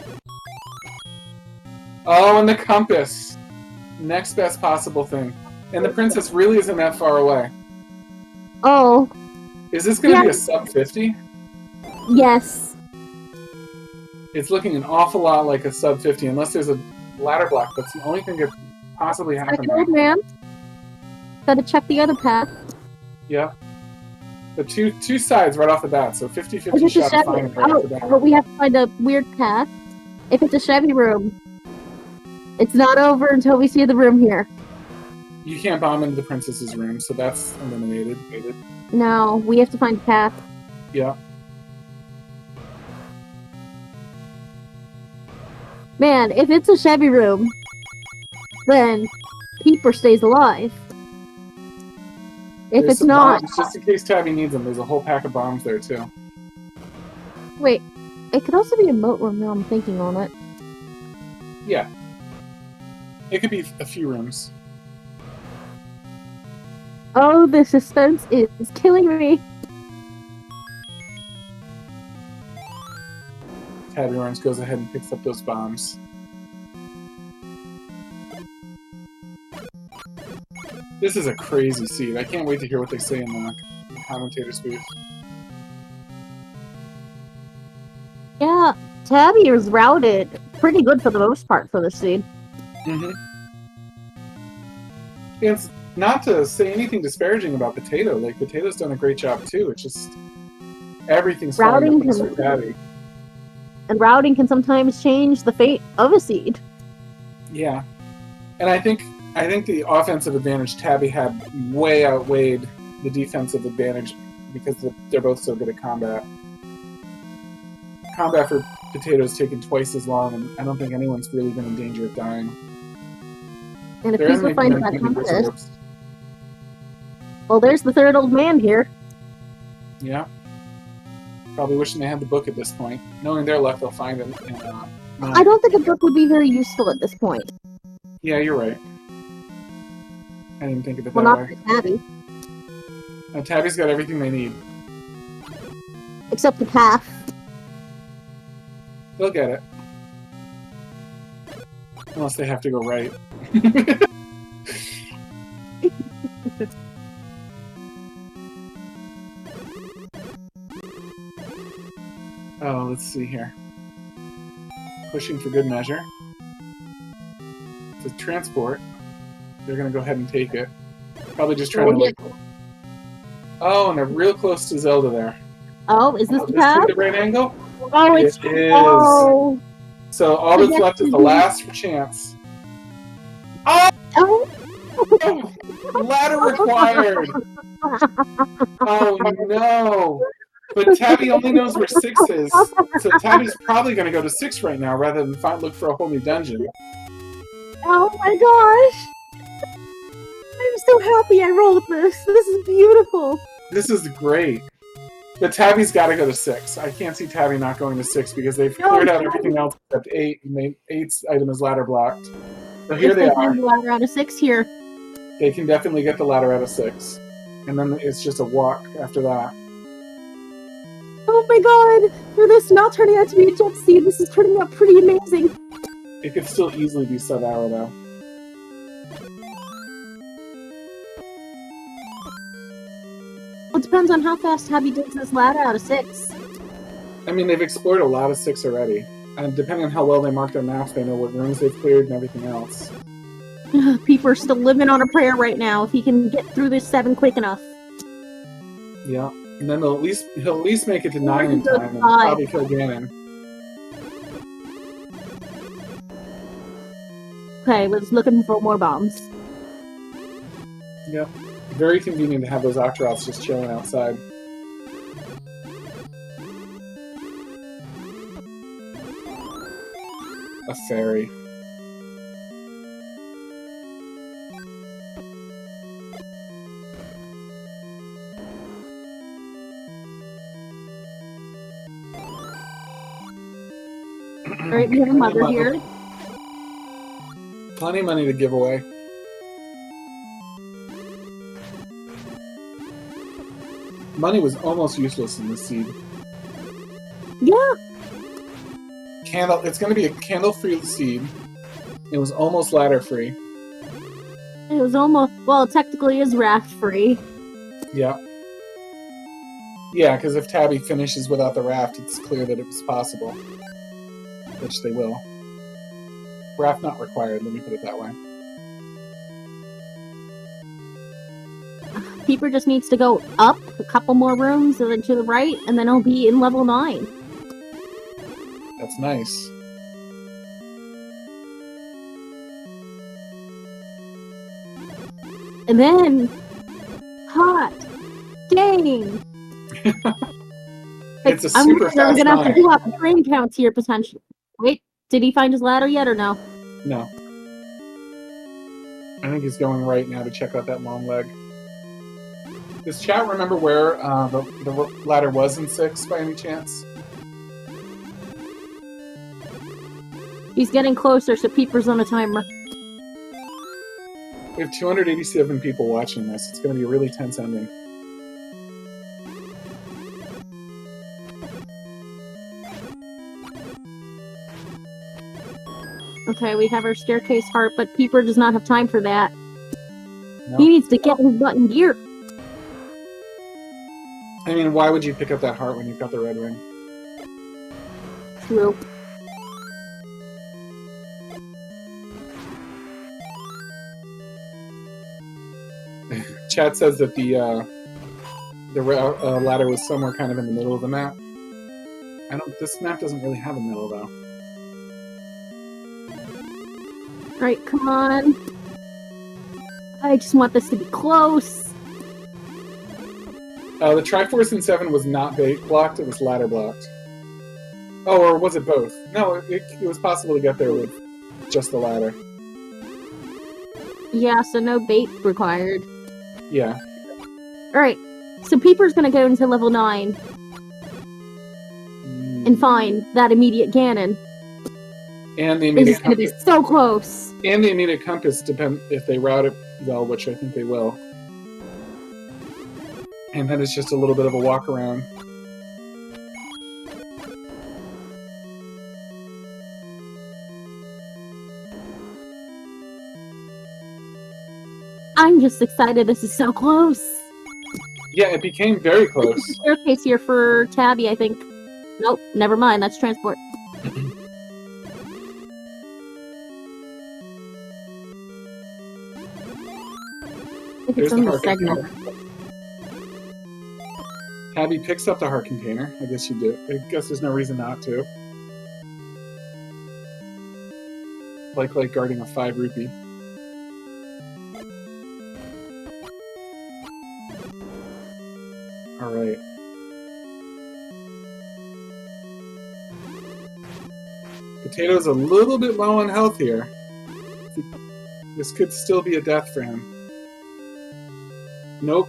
Oh, and the compass! Next best possible thing. And the Princess really isn't that far away. Oh. Is this going to be a sub 50? Yes. It's looking an awful lot like a sub 50, unless there's a ladder block. That's the only thing that could possibly happen. Second old man. Gotta check the other path. Yeah. The two sides right off the bat, so 50-50 shot of finding right off the bat. But we have to find a weird path. If it's a Chevy room, it's not over until we see the room here. You can't bomb into the Princess's room, so that's eliminated. No, we have to find a path. Yeah. Man, if it's a Chevy room, then Peeper stays alive. If There's it's some not, bombs, just in case Tabby needs them. There's a whole pack of bombs there too. wait, it could also be a moat room now I'm thinking on it. Yeah. It could be a few rooms. Oh, the suspense is killing me. Tabby Orange goes ahead and picks up those bombs. This is a crazy seed. I can't wait to hear what they say in the commentator's booth. Yeah, Tabby is routed pretty good for the most part for the seed. Mm-hmm. It's not to say anything disparaging about Potato. Like, Potato's done a great job too. It's just everything's falling into place for Tabby. And routing can sometimes change the fate of a seed. Yeah, and I think the offensive advantage Tabby had way outweighed the defensive advantage because they're both so good at combat. Combat for Potato's taken twice as long, and I don't think anyone's really been in danger of dying. And if people find that compass, reserves. well, there's the third old man here. Yeah. Probably wishing they had the book at this point. Knowing their luck, they'll find it. I don't think a book would be very useful at this point. Yeah, you're right. I didn't think of it Well, that not way. for Tabby. Tabby's got everything they need. Except the path. They'll get it. Unless they have to go right. Oh, let's see here. Pushing for good measure. To transport. They're going to go ahead and take it. Probably just trying to... Like... Oh, and they're real close to Zelda there. Oh, is this the Is path? the right angle? Oh, it's... It is. Oh. So all that's left is the last chance. Oh! Oh! Ladder required! Oh no! But Tabby only knows where 6 is, so Tabby's probably going to go to 6 right now rather than look for a whole new dungeon. Oh my gosh! I'm so happy I rolled this. This is beautiful. This is great. But Tabby's got to go to 6. I can't see Tabby not going to 6 because they've cleared out everything else except 8, and 8's item is ladder blocked. So here they are. The ladder out of 6 here. They can definitely get the ladder out of 6. And then it's just a walk after that. Oh my god! For this not turning out to be a jet seed, this is turning out pretty amazing. It could still easily be sub-hour though. Well, it depends on how fast Tabby digs this ladder out of 6. I mean, they've explored a lot of 6 already. And depending on how well they mark their maps, they know what rooms they've cleared and everything else. Peeper's still living on a prayer right now if he can get through this 7 quick enough. Yeah. And then he'll at least make it to 9 in time and probably kill Ganon. Okay, we're just looking for more bombs. Yep. Very convenient to have those Octoroths just chilling outside. A fairy. Alright, we have a mother here. Plenty of money to give away. Money was almost useless in this seed. Yeah. Candle. It's going to be a candle-free seed. It was almost ladder-free. It was almost, well, it technically is raft-free. Yeah. Yeah, because if Tabby finishes without the raft, it's clear that it was possible. Which they will. Raft not required, let me put it that way. Peeper just needs to go up a couple more rooms and then to the right, and then he'll be in level 9. That's nice. And then... hot! Dang! It's a super fast I'm gonna have to line. do up train counts here, potentially. Wait, Did he find his ladder yet or no? No. I think he's going right now to check out that long leg. Does chat remember where the ladder was in 6 by any chance? He's getting closer, so Peeper's on a timer. We have 287 people watching this. It's going to be a really tense ending. Okay, we have our staircase heart, but Peeper does not have time for that. No. He needs to get his butt in gear. I mean, why would you pick up that heart when you've got the red ring? True. Chat says that the ladder was somewhere kind of in the middle of the map. This map doesn't really have a middle though. Right, come on. I just want this to be close. The Triforce in 7 was not bait blocked, it was ladder blocked. Oh, or was it both? No, it was possible to get there with just the ladder. Yeah, so no bait required. Yeah. Alright, so Peeper's gonna go into level 9 and find that immediate cannon. And the This immediate is gonna be compass. so close. And the immediate compass, depend if they route it well, which I think they will. And then it's just a little bit of a walk around. I'm just excited this is so close. Yeah, it became very close. There's a staircase here for Tabby, I think. Nope, never mind, that's transport. I think There's it's the on the heart segment. container. Tabby picks up the heart container. I guess you do. I guess there's no reason not to. Like guarding a 5 rupee. Alright. Potato's a little bit low on health here. This could still be a death for him. Nope.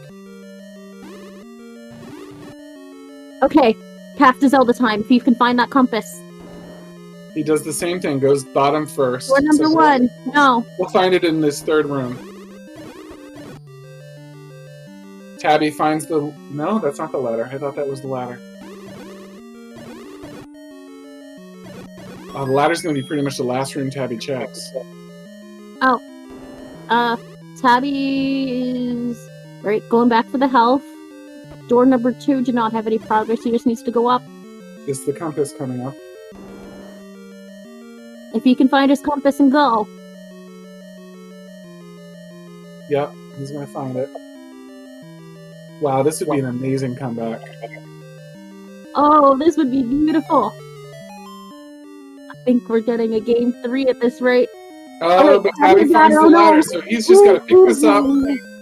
Okay, path to Zelda time, if you can find that compass. He does the same thing, goes bottom first. Door number So 1, no. We'll find it in this 3rd room. Tabby finds the... No, that's not the ladder. I thought that was the ladder. Oh, the ladder's going to be pretty much the last room Tabby checks. Oh. Tabby is... Right, going back for the health. Door number 2 did not have any progress, he just needs to go up. Is the compass coming up? If he can find his compass and go. Yep, he's going to find it. Wow, this would be an amazing comeback. Oh, this would be beautiful. I think we're getting a game 3 at this rate. Oh, but Tabby finds the ladder, so he's just got to pick this up.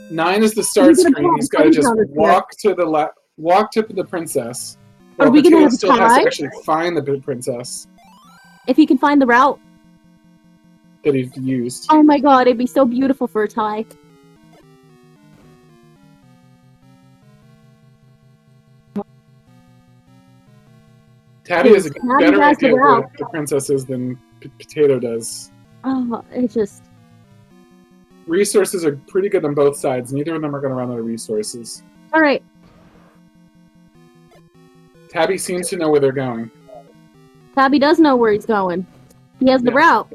9 is the start screen. He's got to just walk to the princess. Are we gonna have still has to time? actually find the princess If he can find the route. that he used. Oh my god, it'd be so beautiful for a tie. Tabby has a Tabby better has the idea route. what the princess is than Potato does. Oh, it just... Resources are pretty good on both sides. Neither of them are going to run out of resources. Alright, Tabby seems to know where they're going. Tabby does know where he's going. He has the Yeah. route.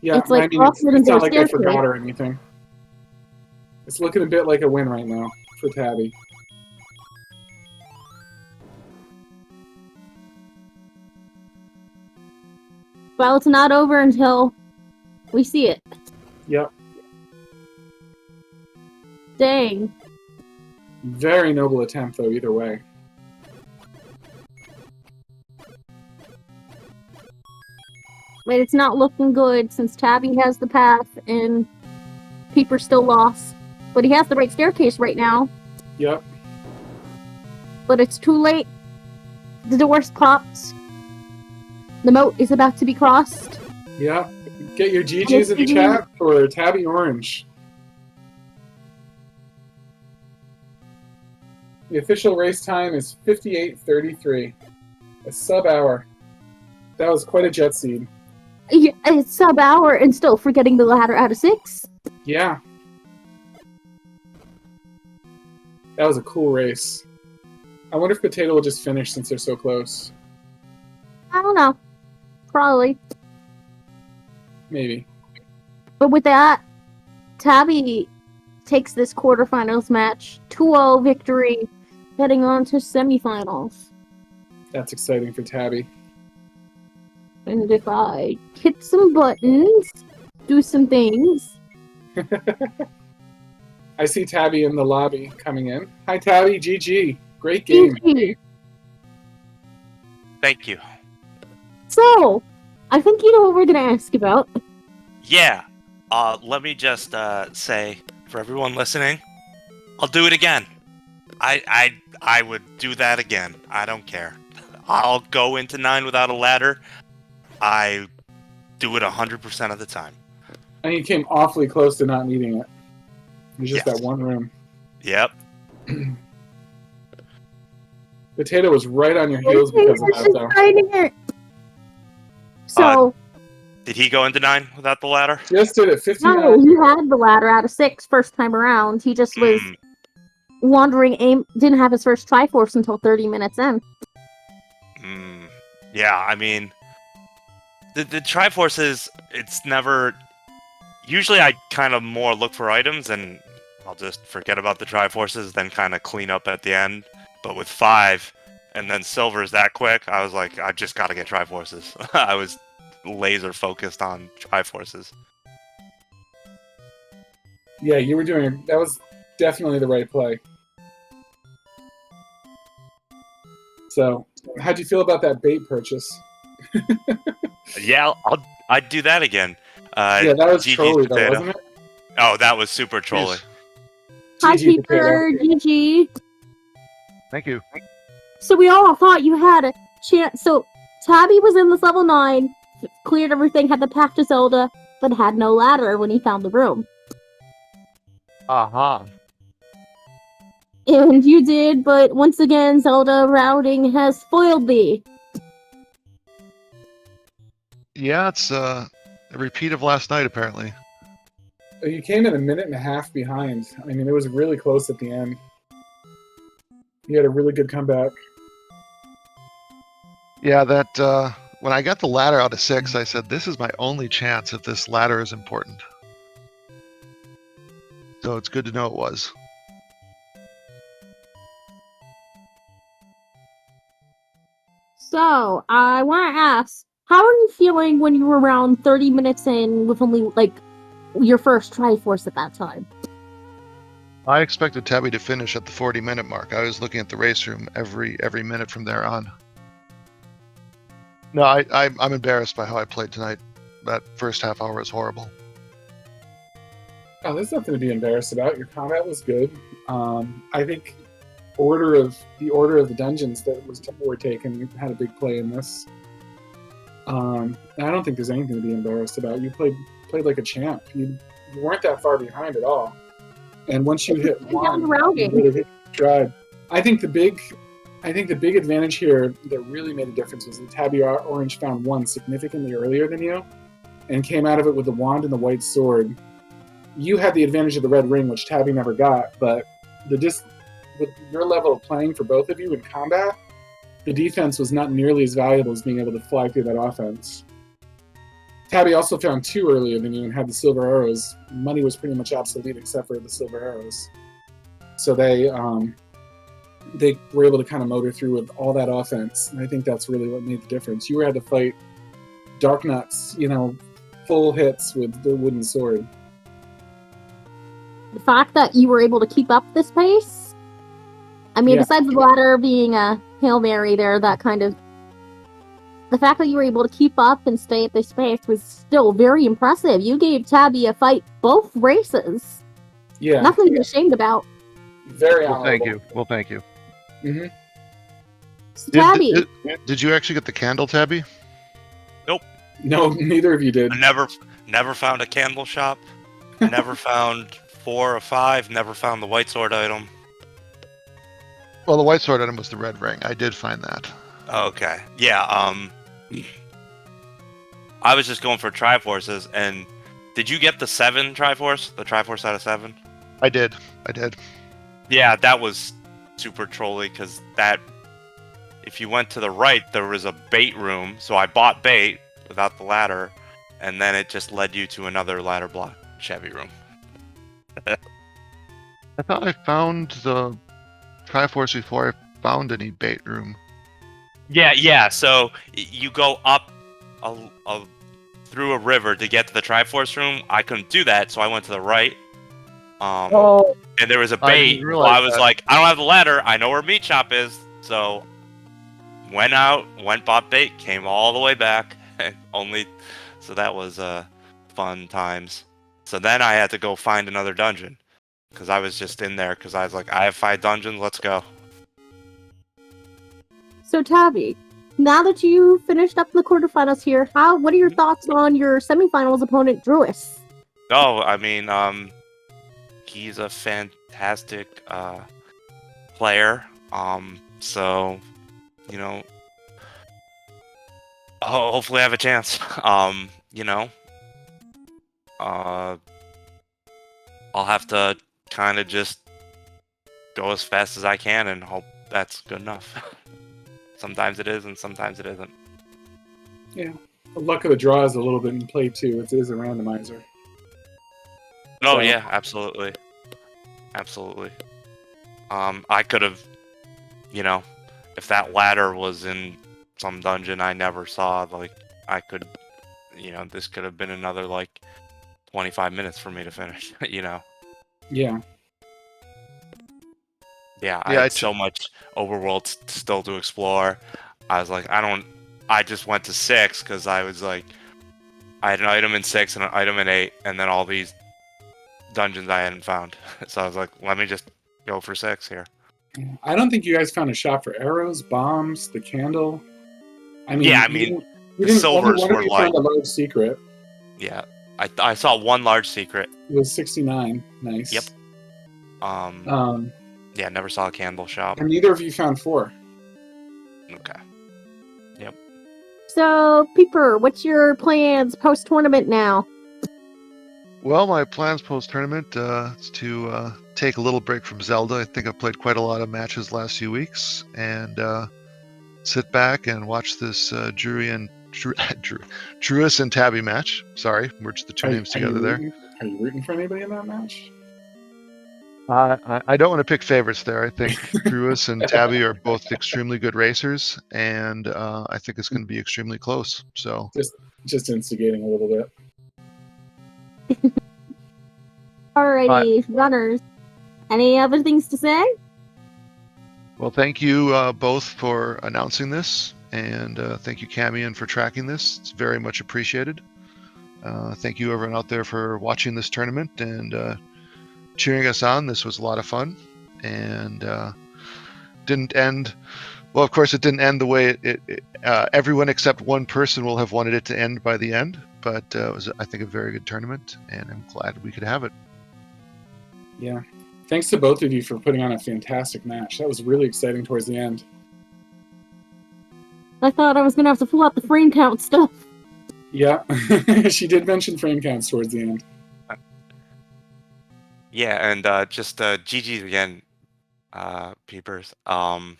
Yeah, It's like it's awkward and not like I staircase. forgot or anything. It's looking a bit like a win right now for Tabby. Well, it's not over until we see it. Yep. Dang. Very noble attempt, though, either way. But it's not looking good since Tabby has the path and Peeper's still lost. But he has the right staircase right now. Yep. But it's too late. The door's popped. The moat is about to be crossed. Yeah. Get your GGs in the chat for Tabby Orange. The official race time is 58:33. A sub-hour. That was quite a jet seed. Yeah, it's sub-hour and still forgetting the ladder out of 6. Yeah. That was a cool race. I wonder if Potato will just finish since they're so close. I don't know. Probably. Maybe. But with that, Tabby takes this quarterfinals match 2-0 victory, heading on to semifinals. That's exciting for Tabby. And if I hit some buttons, do some things. I see Tabby in the lobby coming in. Hi, Tabby. GG. Great game. GG. Thank you. So, I think you know what we're going to ask about. Yeah. Let me just say, for everyone listening, I'll do it again. I would do that again. I don't care. I'll go into 9 without a ladder. I do it 100% of the time. And you came awfully close to not needing it. It was just Yes. that one room. Yep. Potato was right on your heels because of that, though. So, Did he go into 9 without the ladder? Just did it. 59. no, he had the ladder out of 6 first time around. He just was wandering, didn't have his first Triforce until 30 minutes in. Yeah, I mean, the Triforces, it's never... Usually I kind of more look for items, and I'll just forget about the Triforces, then kind of clean up at the end. But with 5, and then Silver's that quick, I was like, I just got to get Triforces. I was laser focused on Triforces. Yeah, you were doing... That was definitely the right play. So, how'd you feel about that bait purchase? Yeah, I'd do that again. Yeah, that was GG's trolly, though, Potato. wasn't it? Oh, that was super trolly. Hi, GG, Peter. GG. Thank you. So we all thought you had a chance. So Tabby was in this level 9, cleared everything, had the path to Zelda, but had no ladder when he found the room. Uh-huh. And you did, but once again, Zelda routing has foiled thee. Yeah, it's a repeat of last night, apparently. You came in a minute and a half behind. I mean, it was really close at the end. You had a really good comeback. Yeah, that, when I got the ladder out of 6, I said, this is my only chance if this ladder is important. So it's good to know it was. So, I want to ask, how are you feeling when you were around 30 minutes in with only, like, your first Triforce at that time? I expected Tabby to finish at the 40-minute mark. I was looking at the race room every minute from there on. No, I'm embarrassed by how I played tonight. That first half hour was horrible. Oh, there's nothing to be embarrassed about. Your combat was good. I think the order of the dungeons that were taken had a big play in this. I don't think there's anything to be embarrassed about. You played like a champ. You weren't that far behind at all. And once you hit one, you really hit your stride. I think the big advantage here that really made a difference was that Tabby Orange found 1 significantly earlier than you, and came out of it with the wand and the white sword. You had the advantage of the red ring, which Tabby never got, but with your level of playing for both of you in combat, the defense was not nearly as valuable as being able to fly through that offense. Tabby also found 2 earlier than you and had the silver arrows. Money was pretty much obsolete except for the silver arrows. So they were able to kind of motor through with all that offense, and I think that's really what made the difference. You had to fight Dark Nuts, full hits with the wooden sword. The fact that you were able to keep up this pace, I mean, Yeah. besides the ladder being a Hail Mary there, that kind of... The fact that you were able to keep up and stay at this pace was still very impressive. You gave Tabby a fight both races. Yeah. Nothing to be ashamed about. Very Well, honorable. thank you. Well, thank you. Mm-hmm. So, Tabby, Did you actually get the candle, Tabby? No, neither of you did. I never found a candle shop. Never found 4 or 5. Never found the white sword item. Well, the white sword item was the red ring. I did find that. Okay. Yeah. I was just going for Triforces, and did you get the 7 Triforce? The Triforce out of 7? I did. Yeah, that was super trolly because that. If you went to the right, there was a bait room, so I bought bait without the ladder, and then it just led you to another ladder block Chevy room. I thought I found the Triforce before I found any bait room. Yeah. So you go up through a river to get to the Triforce room. I couldn't do that, so I went to the right. Oh, And there was a I bait. didn't So realize I was that. like, I don't have the ladder. I know where meat shop is. So went out, bought bait, came all the way back. So that was fun times. So then I had to go find another dungeon because I was just in there because I was like, I have 5 dungeons. Let's go. so Tabby, now that you finished up the quarterfinals here, what are your thoughts on your semifinals opponent, Druis? Oh, I mean, he's a fantastic player. So, you know, hopefully I have a chance. You know, I'll have to kind of just go as fast as I can and hope that's good enough. Sometimes it is, and sometimes it isn't. Yeah. The luck of the draw is a little bit in play too. It is a randomizer. Oh So- yeah, absolutely. I could have, if that ladder was in some dungeon I never saw, like I could, this could have been another like 25 minutes for me to finish. Yeah. Yeah, I Yeah, had so much overworld still to explore. I was like, I just went to 6 because I was like, I had an item in 6 and an item in 8, and then all these dungeons I hadn't found. So I was like, let me just go for 6 here. I don't think you guys found a shop for arrows, bombs, the candle. I mean, Yeah, I you mean, didn't- the you didn't, silvers one of were you like, found a large secret. yeah, I saw one large secret. It was 69. Nice. Yep. Yeah, never saw a candle shop. And neither of you found 4. Okay. So, Peeper, what's your plans post-tournament now? Well, my plans post-tournament is to take a little break from Zelda. I think I've played quite a lot of matches the last few weeks, and sit back and watch this Druis and Tabby match. Sorry, merged the two names together there. Are you rooting for anybody in that match? I don't want to pick favorites there. I think Druis and Tabby are both extremely good racers, and I think it's going to be extremely close. So Just instigating a little bit. Alrighty, runners. Any other things to say? Well, thank you both for announcing this, and thank you, Camian, for tracking this. It's very much appreciated. Thank you, everyone out there, for watching this tournament and cheering us on. This was a lot of fun, and didn't end. Well, of course, it didn't end the way everyone except one person will have wanted it to end by the end. But it was, I think, a very good tournament, and I'm glad we could have it. Yeah. Thanks to both of you for putting on a fantastic match. That was really exciting towards the end. I thought I was gonna have to pull out the frame count stuff. Yeah. She did mention frame counts towards the end. Yeah, and just GG's again, Peepers. And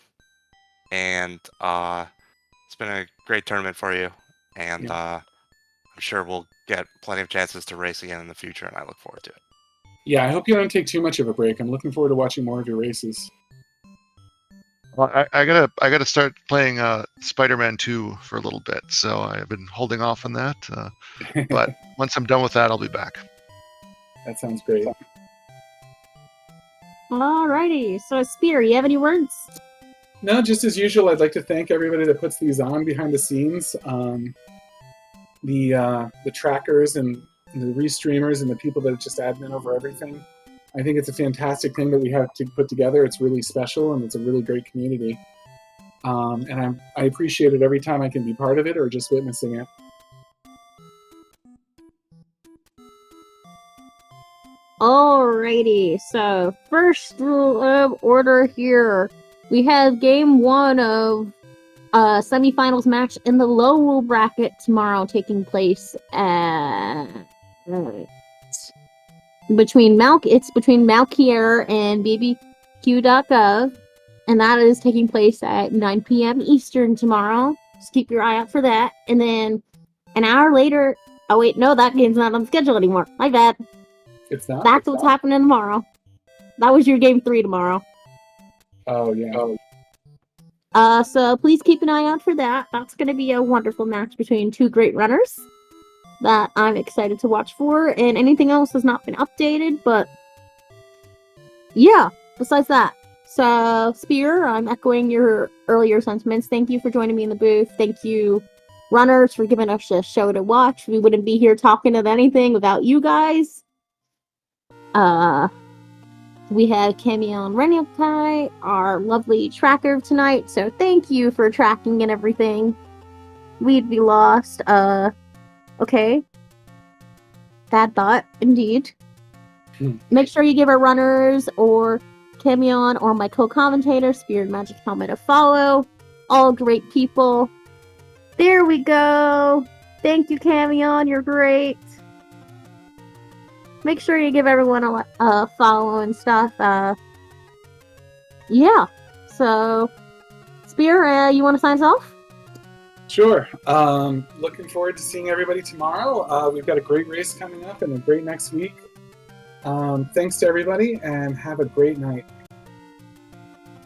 it's been a great tournament for you, and Yeah. I'm sure we'll get plenty of chances to race again in the future, and I look forward to it. Yeah, I hope you don't take too much of a break. I'm looking forward to watching more of your races. Well, I gotta start playing Spider-Man 2 for a little bit, so I've been holding off on that. But once I'm done with that, I'll be back. That sounds great. Alrighty, so Spear, you have any words? No, just as usual, I'd like to thank everybody that puts these on behind the scenes. The trackers and the restreamers and the people that just admin over everything. I think it's a fantastic thing that we have to put together. It's really special, and it's a really great community. And I appreciate it every time I can be part of it or just witnessing it. Alrighty, so first rule of order here. We have game 1 of semifinals match in the low rule bracket tomorrow taking place at between Malkier and BBQ.gov, and that is taking place at 9 p.m. Eastern tomorrow. Just keep your eye out for that. And then an hour later, oh wait, no, that game's not on the schedule anymore. My bad. It's not. That's what's happening tomorrow. That was your game 3 tomorrow. Oh yeah. So please keep an eye out for that. That's going to be a wonderful match between two great runners that I'm excited to watch for. And anything else has not been updated, but yeah, besides that. So, Spear, I'm echoing your earlier sentiments. Thank you for joining me in the booth. Thank you, runners, for giving us a show to watch. We wouldn't be here talking of anything without you guys. We have Cameo and Renyokai, our lovely tracker of tonight, so thank you for tracking and everything. We'd be lost. Okay. Bad thought, indeed. Make sure you give our runners or Cameo or my co-commentator, Spirit Magic Helmet, a follow. All great people. There we go. Thank you, Cameo, you're great. Make sure you give everyone a follow and stuff. Yeah. So, Spear, you want to sign us off? Sure. Looking forward to seeing everybody tomorrow. We've got a great race coming up and a great next week. Thanks to everybody, and have a great night.